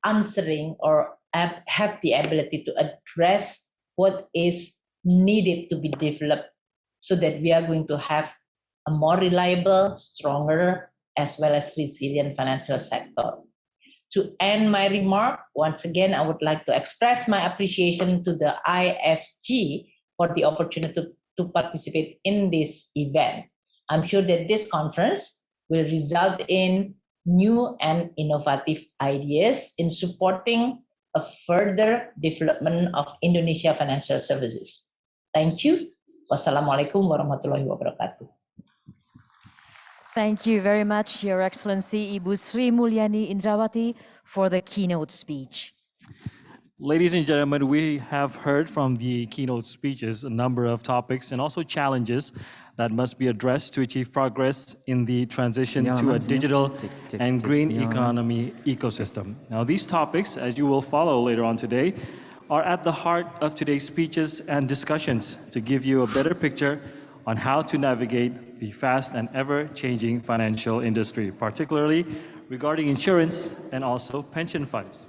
answering or have the ability to address what is needed to be developed so that we are going to have a more reliable, stronger, as well as resilient financial sector. To end my remark, once again, I would like to express my appreciation to the IFG for the opportunity to participate in this event. I'm sure that this conference will result in new and innovative ideas in supporting a further development of Indonesia financial services. Thank you. Wassalamualaikum warahmatullahi wabarakatuh. Thank you very much, Your Excellency Ibu Sri Mulyani Indrawati, for the keynote speech. Ladies and gentlemen, we have heard from the keynote speeches a number of topics and also challenges that must be addressed to achieve progress in the transition to a digital and green economy ecosystem. Now, these topics, as you will follow later on today, are at the heart of today's speeches and discussions to give you a better picture on how to navigate the fast and ever-changing financial industry, particularly regarding insurance and also pension funds.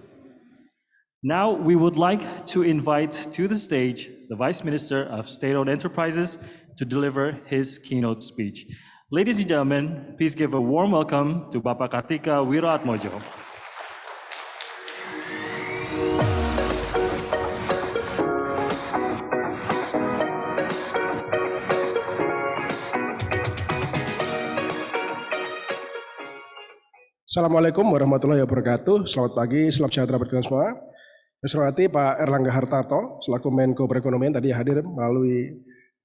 Now, we would like to invite to the stage the Vice Minister of State-Owned Enterprises to deliver his keynote speech. Ladies and gentlemen, please give a warm welcome to Bapak Kartika Wiratmojo. Assalamualaikum warahmatullahi wabarakatuh. Selamat pagi, selamat sejahtera bagi kita semua. Saya hormati Pak Erlangga Hartarto selaku Menko Perekonomian tadi hadir melalui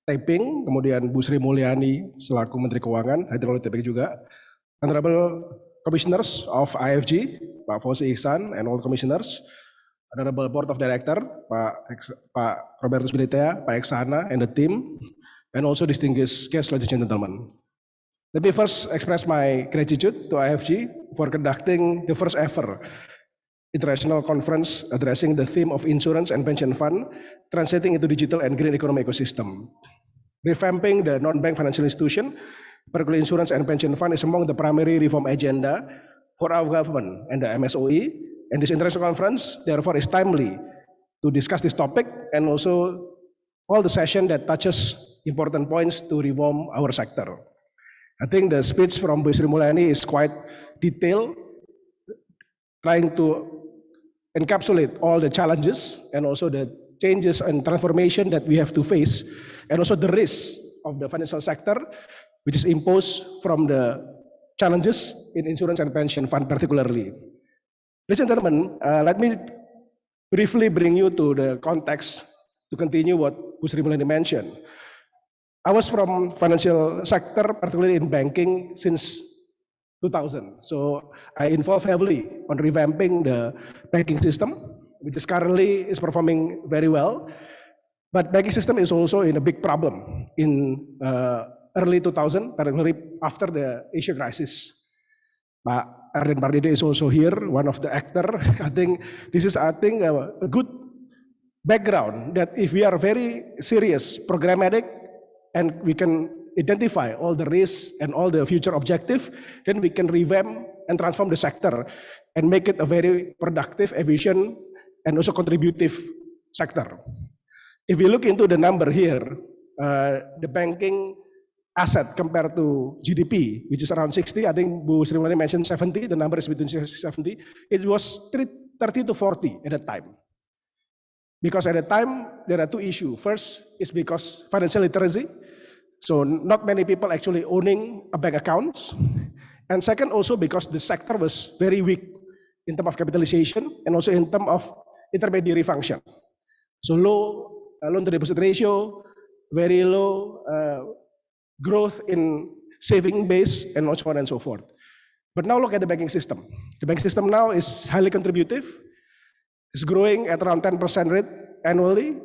taping, kemudian Bu Sri Mulyani selaku Menteri Keuangan hadir melalui taping juga. Honorable Commissioners of IFG, Pak Fauzi Ihsan and all commissioners, Honorable Board of Director, Pak Robertus Bilitea, Pak Eksana and the team, and also distinguished guests, ladies and gentlemen. Let me first express my gratitude to IFG for conducting the first ever international conference addressing the theme of insurance and pension fund, translating into digital and green economy ecosystem. Revamping the non-bank financial institution, particularly insurance and pension fund, is among the primary reform agenda for our government and the MSOE, and this international conference, therefore, is timely to discuss this topic and also all the session that touches important points to reform our sector. I think the speech from Bu Sri Mulyani is quite detailed, trying to encapsulate all the challenges and also the changes and transformation that we have to face, and also the risk of the financial sector, which is imposed from the challenges in insurance and pension fund particularly. Ladies and gentlemen, let me briefly bring you to the context to continue what Bu Sri Mulyani mentioned. I was from financial sector, particularly in banking, since 2000. So I involved heavily on revamping the banking system, which is currently performing very well. But banking system is also in a big problem in early 2000, particularly after the Asia crisis. Pak Arden Pardede is also here, one of the actor. I think this is a good background that if we are very serious, programmatic, and we can identify all the risks and all the future objectives, then we can revamp and transform the sector and make it a very productive, efficient, and also contributive sector. If we look into the number here, the banking asset compared to GDP, which is around 60, I think Bu Sri Mulyani mentioned 70, the number is between 70, it was 30 to 40 at that time. Because at the time, there are two issues. First is because financial literacy. So not many people actually owning a bank account. And second, also because the sector was very weak in terms of capitalization and also in terms of intermediary function. So low loan to deposit ratio, very low growth in saving base, and so on and so forth. But now look at the banking system. The banking system now is highly contributive. It's growing at around 10% rate annually.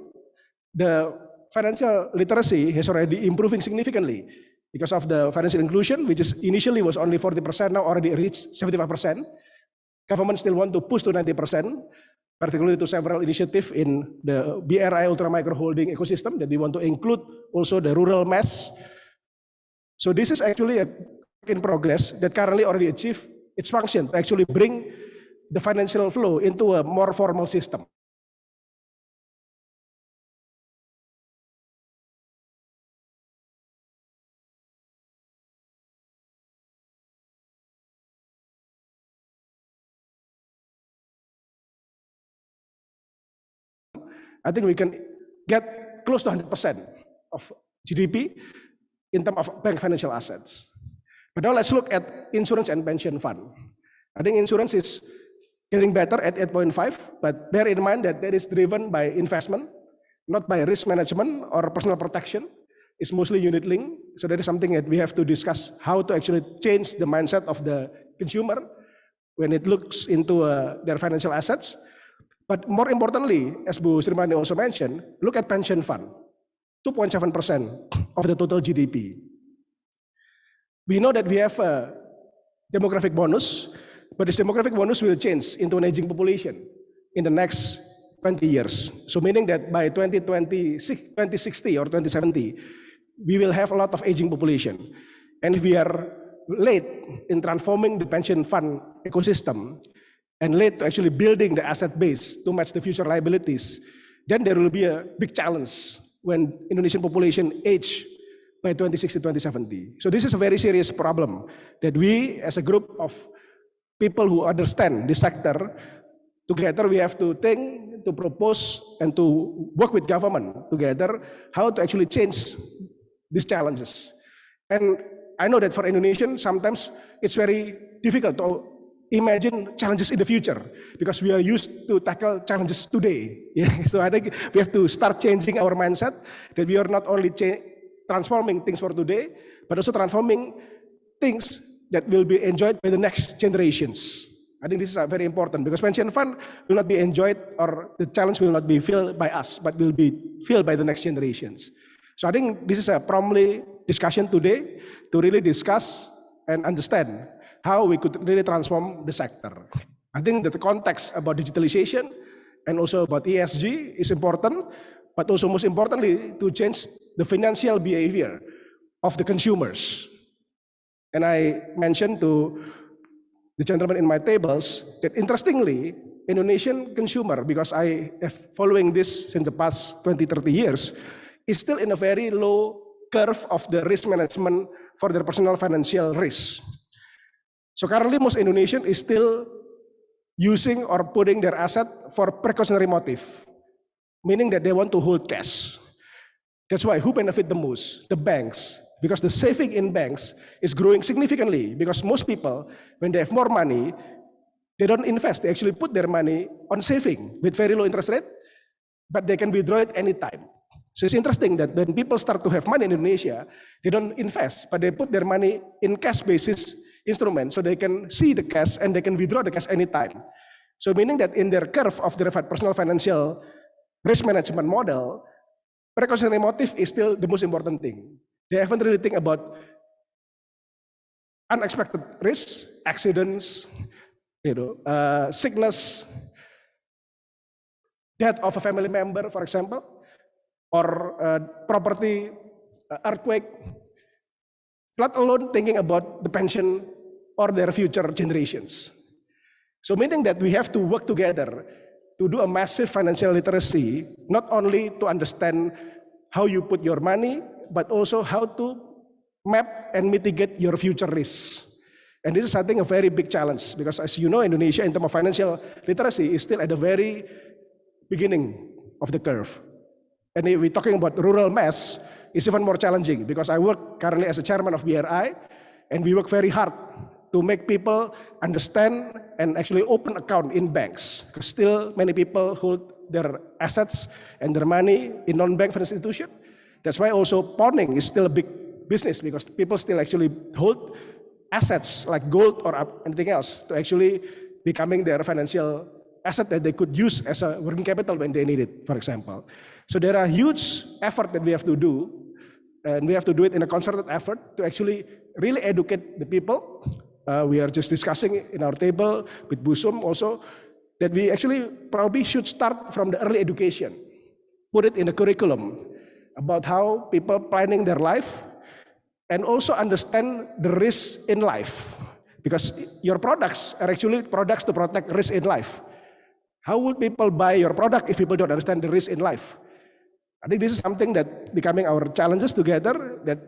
The financial literacy has already improving significantly because of the financial inclusion, which is initially was only 40%, now already reached 75%. Government still want to push to 90%, particularly to several initiatives in the BRI ultra micro holding ecosystem that we want to include also the rural mass. So this is actually a work in progress that currently already achieved its function to actually bring the financial flow into a more formal system. I think we can get close to 100% of GDP in terms of bank financial assets. But now let's look at insurance and pension fund. I think insurance is getting better at 8.5, but bear in mind that that is driven by investment, not by risk management or personal protection. It's mostly unit linked. So that is something that we have to discuss how to actually change the mindset of the consumer when it looks into their financial assets. But more importantly, as Bu Srimani also mentioned, look at pension fund, 2.7% of the total GDP. We know that we have a demographic bonus, but this demographic bonus will change into an aging population in the next 20 years. So meaning that by 2060 or 2070, we will have a lot of aging population. And if we are late in transforming the pension fund ecosystem, and late to actually building the asset base to match the future liabilities, then there will be a big challenge when Indonesian population age by 2060, 2070. So this is a very serious problem that we as a group of people who understand this sector, together we have to think, to propose, and to work with government together how to actually change these challenges. And I know that for Indonesian, sometimes it's very difficult to imagine challenges in the future because we are used to tackle challenges today. Yeah? So I think we have to start changing our mindset that we are not only transforming things for today, but also transforming things that will be enjoyed by the next generations. I think this is very important because pension fund will not be enjoyed or the challenge will not be filled by us, but will be filled by the next generations. So I think this is a primary discussion today to really discuss and understand how we could really transform the sector. I think that the context about digitalization and also about ESG is important, but also most importantly to change the financial behavior of the consumers. And I mentioned to the gentleman in my tables that interestingly, Indonesian consumer, because I have following this since the past 20, 30 years, is still in a very low curve of the risk management for their personal financial risk. So currently most Indonesian is still using or putting their asset for precautionary motive, meaning that they want to hold cash. That's why who benefit the most? The banks, because the saving in banks is growing significantly because most people, when they have more money, they don't invest, they actually put their money on saving with very low interest rate, but they can withdraw it anytime. So it's interesting that when people start to have money in Indonesia, they don't invest, but they put their money in cash basis instrument so they can see the cash and they can withdraw the cash anytime. So meaning that in their curve of their personal financial risk management model, precautionary motive is still the most important thing. They haven't really think about unexpected risks, accidents, sickness, death of a family member, for example, or property earthquake, let alone thinking about the pension or their future generations. So meaning that we have to work together to do a massive financial literacy, not only to understand how you put your money, but also how to map and mitigate your future risks. And this is, I think, a very big challenge because as you know, Indonesia in terms of financial literacy is still at the very beginning of the curve. And if we're talking about rural mass, is even more challenging because I work currently as a chairman of BRI, and we work very hard to make people understand and actually open account in banks. Because still many people hold their assets and their money in non-bank financial institution. That's why also pawning is still a big business because people still actually hold assets like gold or anything else to actually becoming their financial asset that they could use as a working capital when they need it, for example. So there are huge effort that we have to do, and we have to do it in a concerted effort to actually really educate the people. We are just discussing in our table with Busum also that we actually probably should start from the early education, put it in the curriculum about how people planning their life and also understand the risk in life, because your products are actually products to protect risk in life. How would people buy your product if people don't understand the risk in life? I think this is something that becoming our challenges together, that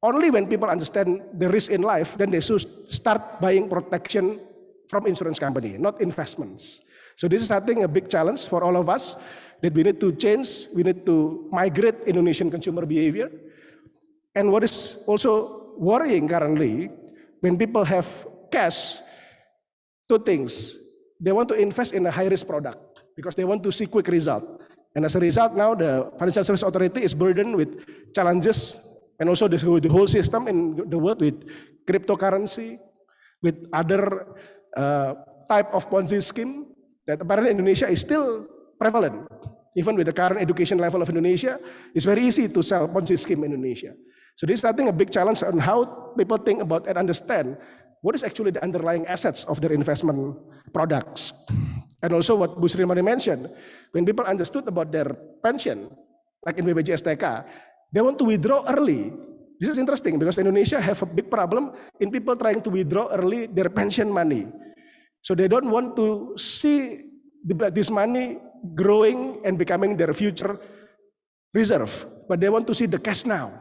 only when people understand the risk in life, then they should start buying protection from insurance company, not investments. So this is, I think, a big challenge for all of us that we need to change, we need to migrate Indonesian consumer behavior. And what is also worrying currently, when people have cash, two things. They want to invest in a high-risk product because they want to see quick result. And as a result, now the Financial Services Authority is burdened with challenges, and also the whole system in the world with cryptocurrency, with other type of Ponzi scheme that apparently Indonesia is still prevalent. Even with the current education level of Indonesia, it's very easy to sell Ponzi scheme in Indonesia. So this is, I think, a big challenge on how people think about and understand what is actually the underlying assets of their investment products. And also what Bu Sri Mulyani mentioned, when people understood about their pension, like in BPJS-TK, they want to withdraw early. This is interesting because Indonesia have a big problem in people trying to withdraw early their pension money. So they don't want to see this money growing and becoming their future reserve, but they want to see the cash now.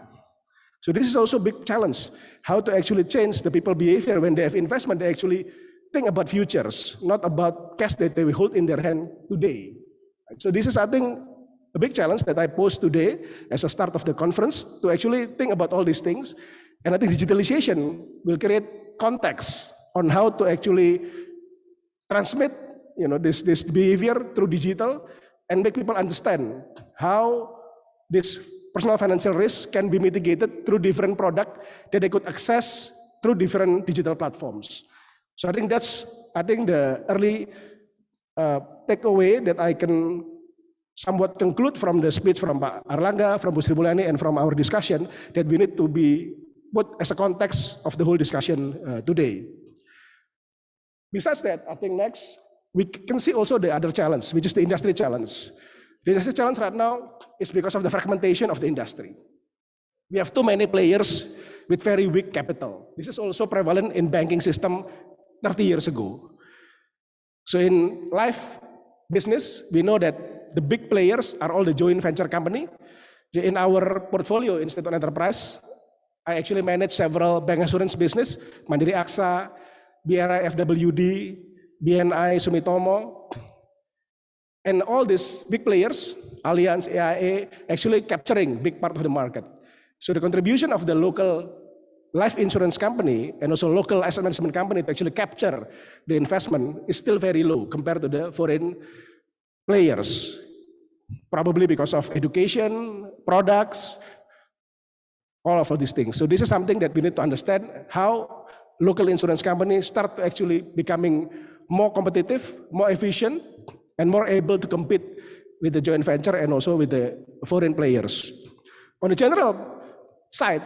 So this is also a big challenge, how to actually change the people behavior when they have investment, they actually think about futures, not about cash that they will hold in their hand today. So this is, I think, a big challenge that I posed today as a start of the conference to actually think about all these things. And I think digitalization will create context on how to actually transmit, this behavior through digital and make people understand how this personal financial risk can be mitigated through different products that they could access through different digital platforms. So I think that's, the early takeaway that I can somewhat conclude from the speech from Pak Airlangga, from Bu Sri Mulyani, and from our discussion, that we need to be put as a context of the whole discussion today. Besides that, I think next, we can see also the other challenge, which is the industry challenge. The industry challenge right now is because of the fragmentation of the industry. We have too many players with very weak capital. This is also prevalent in banking system 30 years ago. So in life business, we know that the big players are all the joint venture company. In our portfolio in state-owned enterprise, I actually manage several bank insurance business, Mandiri Aksa, BRI FWD, BNI Sumitomo, and all these big players, Allianz, AIA, actually capturing big part of the market. So the contribution of the local life insurance company and also local asset management company to actually capture the investment is still very low compared to the foreign players. Probably because of education, products, all of these things. So this is something that we need to understand, how local insurance companies start to actually becoming more competitive, more efficient, and more able to compete with the joint venture and also with the foreign players. On the general side,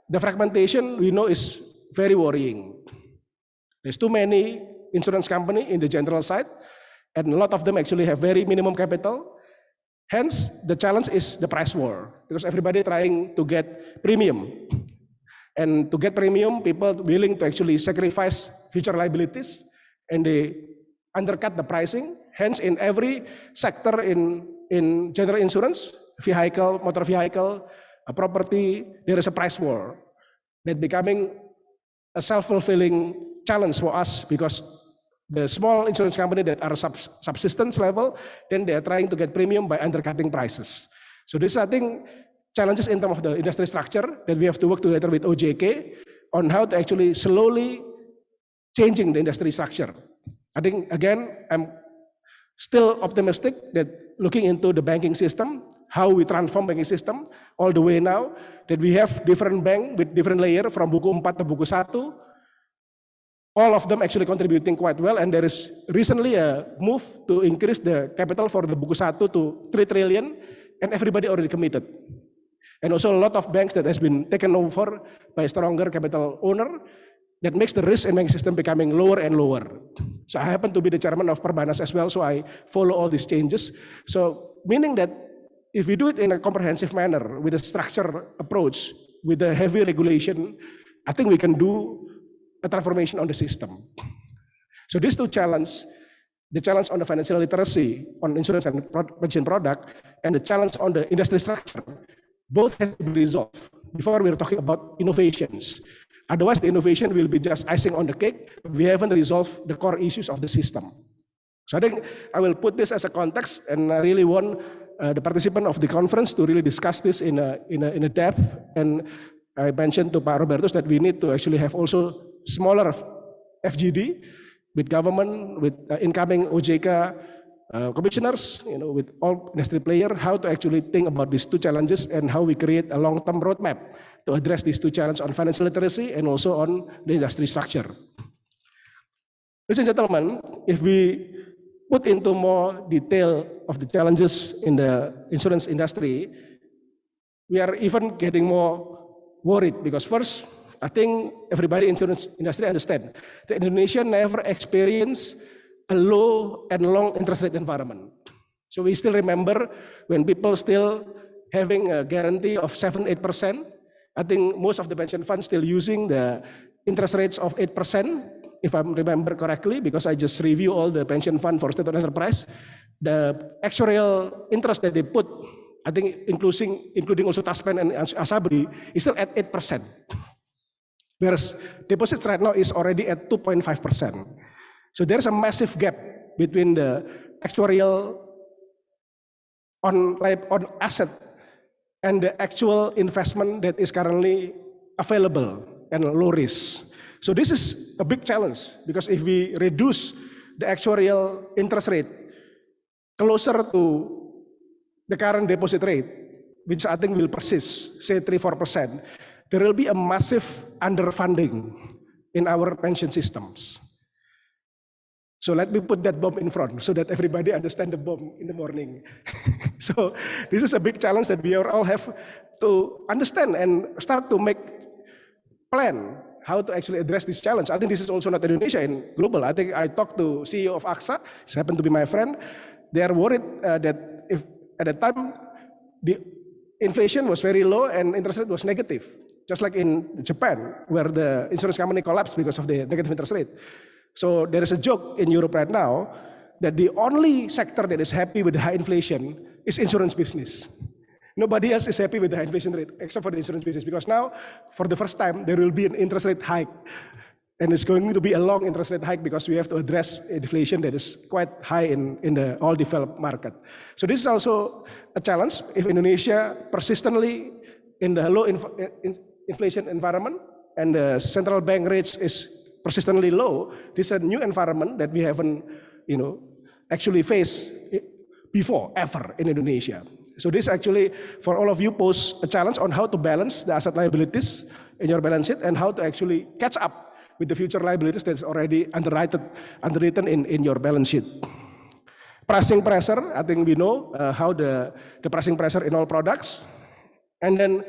the fragmentation we know is very worrying. There's too many insurance companies in the general side, and a lot of them actually have very minimum capital. Hence, the challenge is the price war, because everybody trying to get premium. And to get premium, people willing to actually sacrifice future liabilities, and they undercut the pricing. Hence, in every sector in general insurance, vehicle, motor vehicle, property, there is a price war that becoming a self-fulfilling challenge for us, because the small insurance company that are subsistence level, then they are trying to get premium by undercutting prices. So this, I think, challenges in terms of the industry structure that we have to work together with OJK on how to actually slowly changing the industry structure. I think, again, I'm still optimistic that looking into the banking system, how we transform banking system, all the way now, that we have different bank with different layer from buku 4 to buku 1, all of them actually contributing quite well, and there is recently a move to increase the capital for the buku 1 to 3 trillion, and everybody already committed. And also a lot of banks that has been taken over by a stronger capital owner, that makes the risk in banking system becoming lower and lower. So I happen to be the chairman of Bahana as well, so I follow all these changes. So meaning that if we do it in a comprehensive manner, with a structured approach, with a heavy regulation, I think we can do a transformation on the system. So these two challenges, the challenge on the financial literacy, on insurance and pension product, and the challenge on the industry structure, both have to be resolved before we're talking about innovations. Otherwise, the innovation will be just icing on the cake. We haven't resolved the core issues of the system. So I think I will put this as a context, and I really want the participant of the conference to really discuss this in a depth. And I mentioned to Pak Robertus that we need to actually have also smaller FGD with government, with incoming OJK commissioners, with all industry players, how to actually think about these two challenges and how we create a long-term roadmap to address these two challenges on financial literacy and also on the industry structure. Ladies and gentlemen, if we put into more detail of the challenges in the insurance industry, we are even getting more worried because first, I think everybody in the insurance industry understand that Indonesia never experienced a low and long interest rate environment. So we still remember when people still having a guarantee of 7-8%. I think most of the pension funds still using the interest rates of 8%, if I remember correctly, because I just review all the pension fund for state-owned enterprise. The actuarial interest that they put, I think including also Taspen and Asabri, is still at 8%. Whereas deposits right now is already at 2.5%. So there's a massive gap between the actuarial on asset and the actual investment that is currently available and low risk. So this is a big challenge because if we reduce the actuarial interest rate closer to the current deposit rate, which I think will persist, say 3-4%, there will be a massive underfunding in our pension systems. So let me put that bomb in front so that everybody understand the bomb in the morning. So this is a big challenge that we all have to understand and start to make plan how to actually address this challenge. I think this is also not Indonesia and global. I think I talked to CEO of AXA, he happened to be my friend. They are worried that if at the time the inflation was very low and interest rate was negative, just like in Japan where the insurance company collapsed because of the negative interest rate. So there is a joke in Europe right now that the only sector that is happy with the high inflation is insurance business. Nobody else is happy with the high inflation rate except for the insurance business because now, for the first time, there will be an interest rate hike. And it's going to be a long interest rate hike because we have to address inflation that is quite high in the all developed market. So this is also a challenge if Indonesia persistently in the low inflation environment and the central bank rates is persistently low. This is a new environment that we haven't, actually faced before ever in Indonesia. So this actually, for all of you, pose a challenge on how to balance the asset liabilities in your balance sheet and how to actually catch up with the future liabilities that's already underwritten in your balance sheet. Pricing pressure, I think we know how the pricing pressure in all products. And then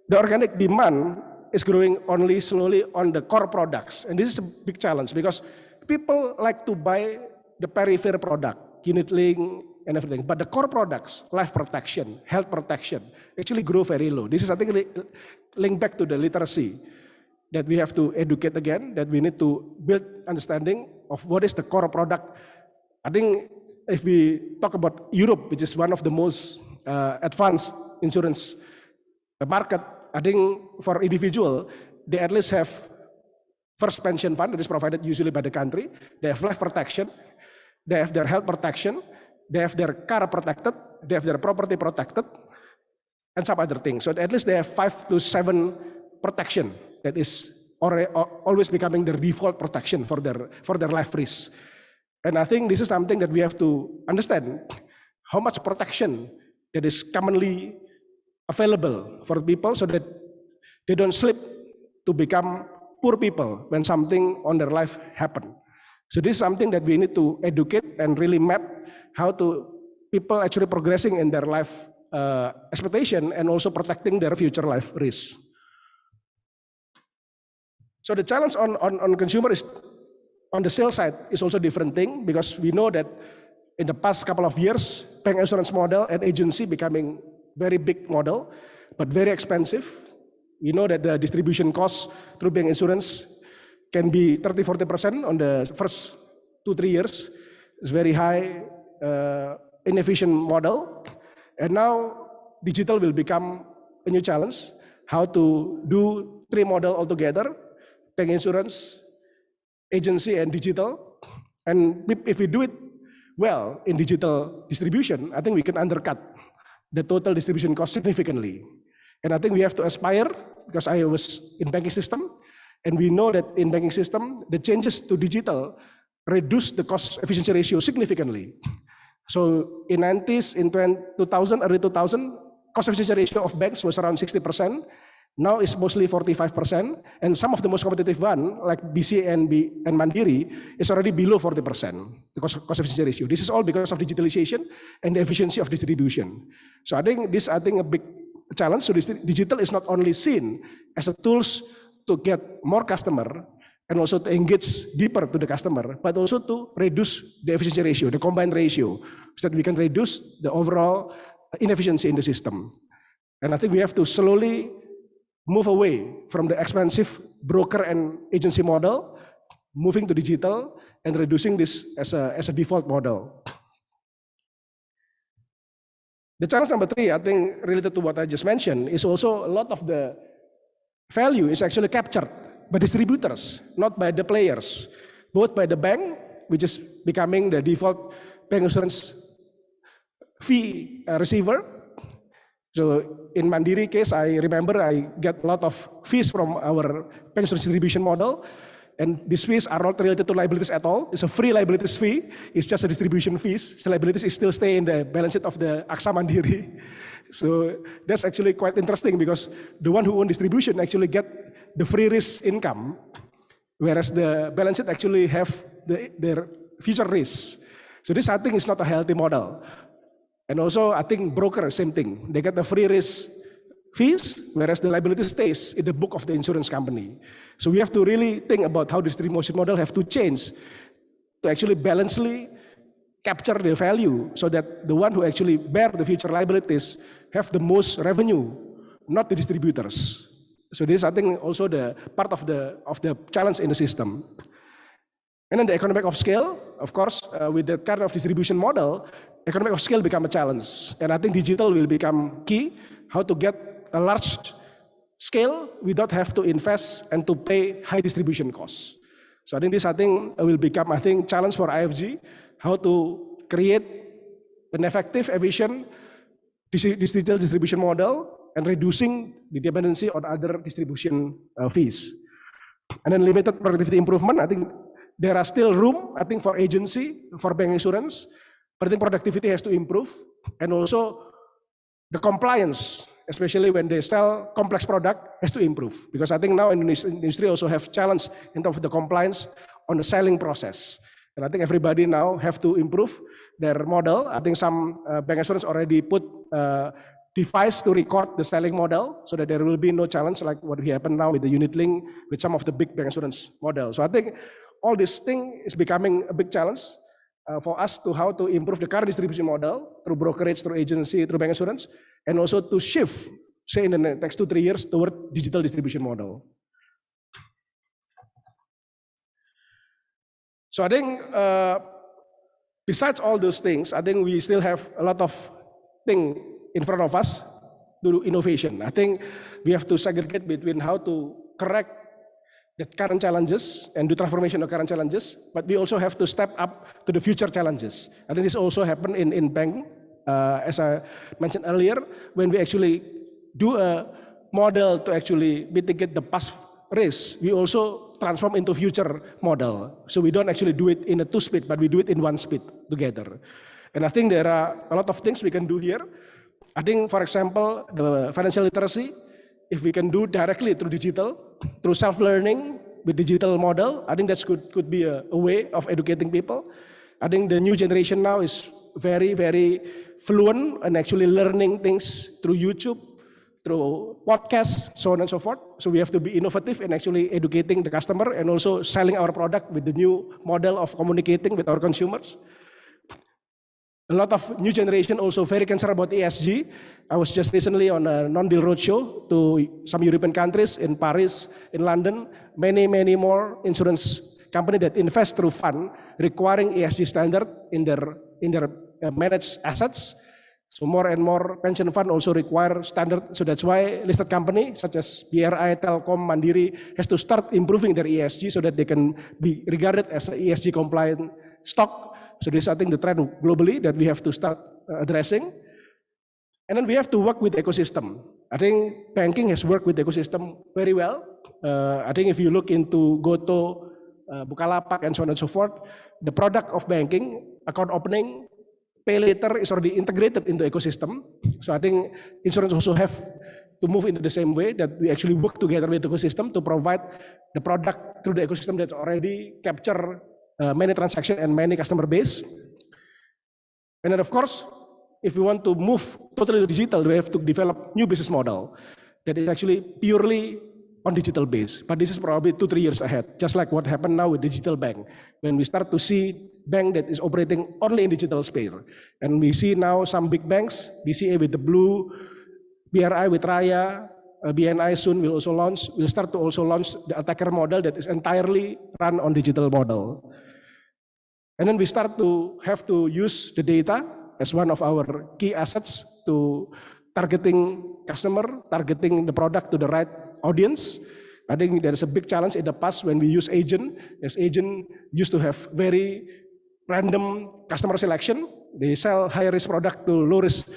the organic demand is growing only slowly on the core products. And this is a big challenge because people like to buy the peripheral product, unit link and everything. But the core products, life protection, health protection, actually grow very low. This is, I think, linked back to the literacy that we have to educate again, that we need to build understanding of what is the core product. I think if we talk about Europe, which is one of the most advanced insurance market, I think for individual, they at least have first pension fund that is provided usually by the country. They have life protection, they have their health protection, they have their car protected, they have their property protected, and some other things. So at least they have 5 to 7 protection that is always becoming their default protection for their life risk. And I think this is something that we have to understand, how much protection that is commonly available for people so that they don't slip to become poor people when something on their life happen. So this is something that we need to educate and really map how to people actually progressing in their life expectation and also protecting their future life risk. So the challenge on consumer is on the sales side is also different thing, because we know that in the past couple of years, bank insurance model and agency becoming very big model, but very expensive. We know that the distribution cost through bank insurance can be 30-40% on the first 2-3 years. It's very high, inefficient model. And now digital will become a new challenge. How to do 3 model altogether: bank insurance, agency, and digital. And if we do it well in digital distribution, I think we can undercut the total distribution cost significantly. And I think we have to aspire, because I was in banking system, and we know that in banking system, the changes to digital reduce the cost efficiency ratio significantly. So in 90s, in 2000, early 2000, cost efficiency ratio of banks was around 60%. Now it's mostly 45%, and some of the most competitive one, like BCA and Mandiri, is already below 40%, the cost efficiency ratio. This is all because of digitalization and the efficiency of distribution. So I think a big challenge. So digital is not only seen as a tools to get more customer and also to engage deeper to the customer, but also to reduce the efficiency ratio, the combined ratio, so that we can reduce the overall inefficiency in the system. And I think we have to slowly move away from the expensive broker and agency model, moving to digital and reducing this as a default model. The challenge number 3, I think related to what I just mentioned, is also a lot of the value is actually captured by distributors, not by the players, both by the bank, which is becoming the default bank insurance fee receiver. So in Mandiri case, I remember I get a lot of fees from our bank insurance distribution model, and these fees are not related to liabilities at all. It's a free liabilities fee. It's just a distribution fees. The liabilities is still stay in the balance sheet of the AXA Mandiri. So that's actually quite interesting, because the one who own distribution actually get the free risk income, whereas the balance sheet actually have their future risk. So this, I think, is not a healthy model. And also, I think broker, same thing. They get the free risk fees, whereas the liability stays in the book of the insurance company. So we have to really think about how distribution model have to change to actually balancely capture the value, so that the one who actually bear the future liabilities have the most revenue, not the distributors. So this, I think, also the part of the challenge in the system. And then the economic of scale, of course, with that kind of distribution model, economic of scale become a challenge. And I think digital will become key, how to get a large scale without have to invest and to pay high distribution costs. So I think this, will become, challenge for IFG, how to create an effective, efficient digital distribution model and reducing the dependency on other distribution fees. And then limited productivity improvement, I think there are still room, for agency, for bank insurance, but I think productivity has to improve, and also the compliance, especially when they sell complex product, has to improve. Because I think now industry also have challenge in terms of the compliance on the selling process. And I think everybody now have to improve their model. I think some bank insurance already put device to record the selling model, so that there will be no challenge like what happened now with the unit link with some of the big bank insurance model. So I think all this thing is becoming a big challenge for us to how to improve the current distribution model through brokerage, through agency, through bank insurance, and also to shift, say in the next 2-3 years, toward digital distribution model. So I think besides all those things, I think we still have a lot of things in front of us to do innovation. I think we have to segregate between how to correct the current challenges and do transformation of current challenges, but we also have to step up to the future challenges. I think this also happened in banking, as I mentioned earlier, when we actually do a model to actually mitigate the past risk, we also transform into future model. So we don't actually do it in a two speed, but we do it in one speed together. And I think there are a lot of things we can do here. I think, for example, the financial literacy, if we can do directly through digital, through self-learning with digital model, I think that could be a way of educating people. I think the new generation now is very, very fluent and actually learning things through YouTube, through podcasts, so on and so forth. So we have to be innovative in actually educating the customer and also selling our product with the new model of communicating with our consumers. A lot of new generation also very concerned about ESG. I was just recently on a non-deal roadshow to some European countries, in Paris, in London. Many more insurance company that invest through fund requiring ESG standard in their managed assets. So more and more pension fund also require standard. So that's why listed company such as BRI, Telkom, Mandiri has to start improving their ESG so that they can be regarded as an ESG compliant stock. So this is, I think, the trend globally that we have to start addressing. And then we have to work with ecosystem. I think banking has worked with the ecosystem very well. I think if you look into Goto, Bukalapak, and so on and so forth, the product of banking, account opening, pay later is already integrated into ecosystem. So I think insurance also have to move into the same way, that we actually work together with the ecosystem to provide the product through the ecosystem that's already capture many transactions and many customer base. And then of course, if we want to move totally to digital, we have to develop new business model that is actually purely on digital base. But this is probably 2-3 years ahead, just like what happened now with digital bank. When we start to see bank that is operating only in digital space. And we see now some big banks, BCA with the Blue, BRI with Raya, BNI soon will also launch, will start to also launch the attacker model that is entirely run on digital model. And then we start to have to use the data as one of our key assets to targeting customer, targeting the product to the right audience. I think there is a big challenge in the past when we use agent, as agent used to have very random customer selection. They sell high risk product to low risk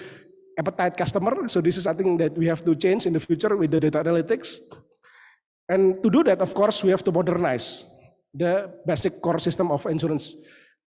appetite customer. So this is something that we have to change in the future with the data analytics. And to do that, of course, we have to modernize the basic core system of insurance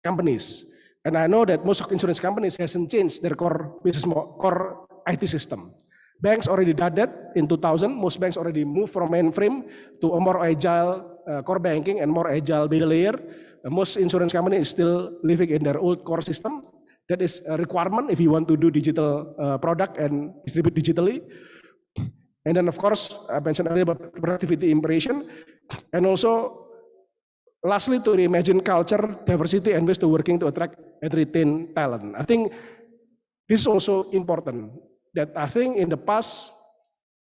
companies. And I know that most of insurance companies hasn't changed their core business, core IT system. Banks already did that in 2000. Most banks already moved from mainframe to a more agile core banking and more agile data layer. Most insurance companies still living in their old core system. That is a requirement if you want to do digital product and distribute digitally. And then of course, I mentioned earlier about productivity impression. And also, lastly, to reimagine culture, diversity, and ways to working to attract and retain talent. I think this is also important. That I think in the past,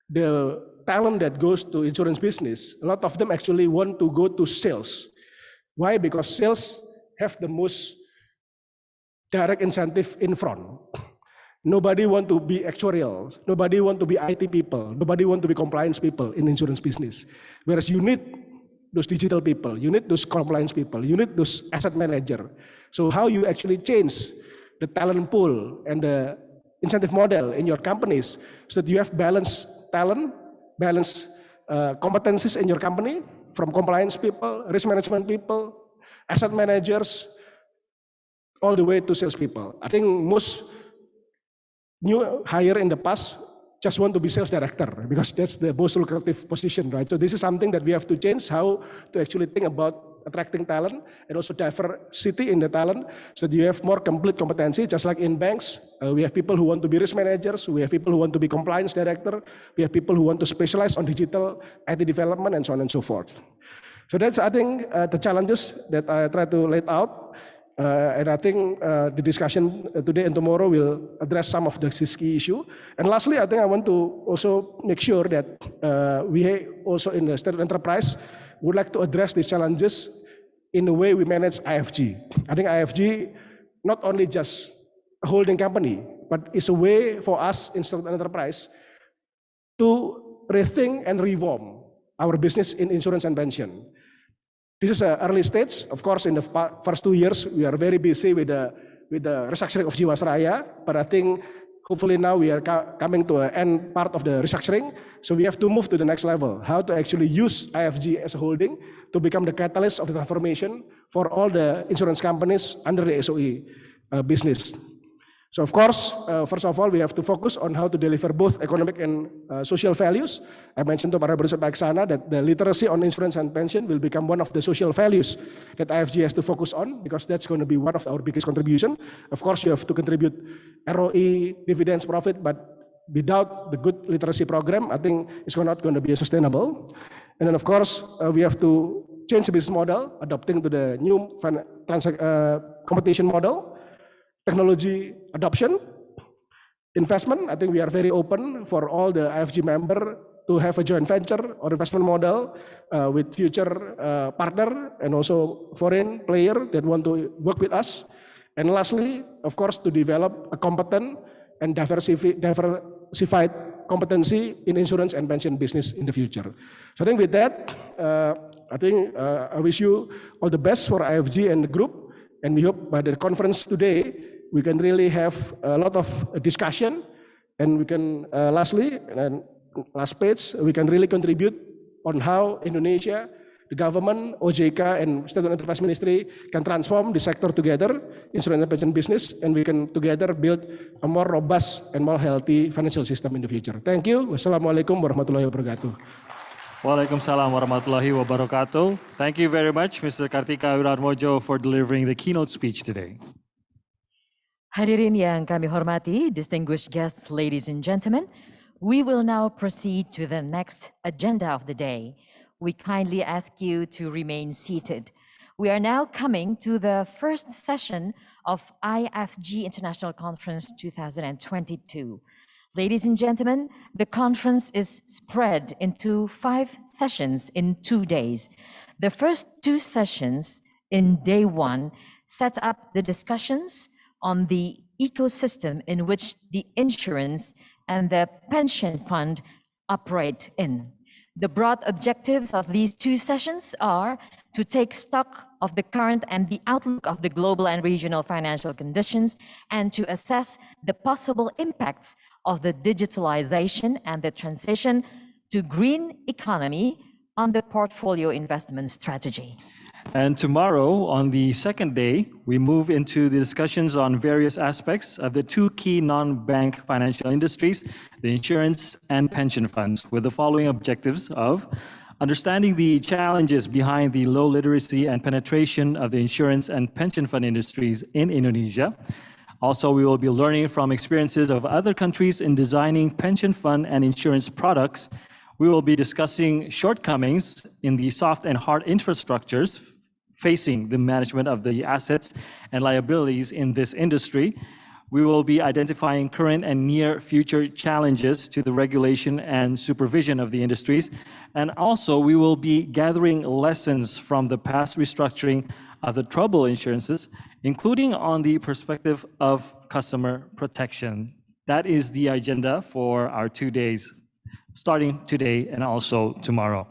the talent that goes to insurance business, a lot of them actually want to go to sales. Why? Because sales have the most direct incentive in front. Nobody want to be actuarial. Nobody want to be IT people. Nobody want to be compliance people in insurance business. Whereas you need those digital people, you need those compliance people, you need those asset manager. So how you actually change the talent pool and the incentive model in your companies so that you have balanced talent, balanced competencies in your company from compliance people, risk management people, asset managers, all the way to sales people. I think most new hire in the past just want to be sales director because that's the most lucrative position, right? So this is something that we have to change, how to actually think about attracting talent and also diversity in the talent so that you have more complete competency. Just like in banks, we have people who want to be risk managers, we have people who want to be compliance director, we have people who want to specialize on digital IT development and so on and so forth. So that's, I think, the challenges that I try to lay out. And I think the discussion today and tomorrow will address some of this key issue. And lastly, I think I want to also make sure that we also in the state enterprise would like to address these challenges in the way we manage IFG. I think IFG not only just a holding company, but it's a way for us in state enterprise to rethink and reform our business in insurance and pension. This is an early stage. Of course, in the first 2 years, we are very busy with the restructuring of Jiwa, but I think hopefully now we are coming to an end part of the restructuring. So we have to move to the next level, how to actually use IFG as a holding to become the catalyst of the transformation for all the insurance companies under the SOE business. So of course, first of all, we have to focus on how to deliver both economic and social values. I mentioned to para bersaudara sana that the literacy on insurance and pension will become one of the social values that IFG has to focus on, because that's going to be one of our biggest contribution. Of course, you have to contribute ROE, dividends, profit, but without the good literacy program, I think it's not going to be sustainable. And then of course, we have to change the business model, adapting to the new competition model. Technology adoption, investment, I think we are very open for all the IFG member to have a joint venture or investment model with future partner and also foreign player that want to work with us. And lastly, of course, to develop a competent and diversified competency in insurance and pension business in the future. So I think with that, I wish you all the best for IFG and the group. And we hope by the conference today, we can really have a lot of discussion, and we can, lastly, and last page, we can really contribute on how Indonesia, the government, OJK, and State and Enterprise Ministry can transform the sector together, insurance and pension business, and we can together build a more robust and more healthy financial system in the future. Thank you. Wassalamualaikum warahmatullahi wabarakatuh. Waalaikumsalam warahmatullahi wabarakatuh. Thank you very much, Mr. Kartika Wiratmojo, for delivering the keynote speech today. Hadirin yang kami hormati, distinguished guests, ladies and gentlemen, we will now proceed to the next agenda of the day. We kindly ask you to remain seated. We are now coming to the first session of IFG International Conference 2022. Ladies and gentlemen, the conference is spread into 5 sessions in 2 days. The first 2 sessions in day 1 set up the discussions on the ecosystem in which the insurance and the pension fund operate in. The broad objectives of these 2 sessions are to take stock of the current and the outlook of the global and regional financial conditions, and to assess the possible impacts of the digitalization and the transition to green economy on the portfolio investment strategy. And tomorrow, on the second day, we move into the discussions on various aspects of the 2 key non-bank financial industries, the insurance and pension funds, with the following objectives of understanding the challenges behind the low literacy and penetration of the insurance and pension fund industries in Indonesia. Also, we will be learning from experiences of other countries in designing pension fund and insurance products. We will be discussing shortcomings in the soft and hard infrastructures facing the management of the assets and liabilities in this industry. We will be identifying current and near future challenges to the regulation and supervision of the industries. And also, we will be gathering lessons from the past restructuring of the trouble insurances, including on the perspective of customer protection. That is the agenda for our 2 days, starting today and also tomorrow.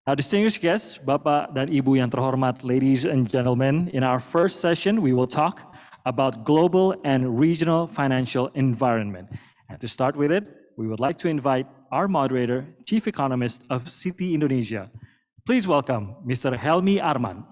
Now, distinguished guests, Bapak dan Ibu yang terhormat, ladies and gentlemen, in our first session, we will talk about global and regional financial environment. And to start with it, we would like to invite our moderator, Chief Economist of Citi Indonesia. Please welcome Mr. Helmi Arman.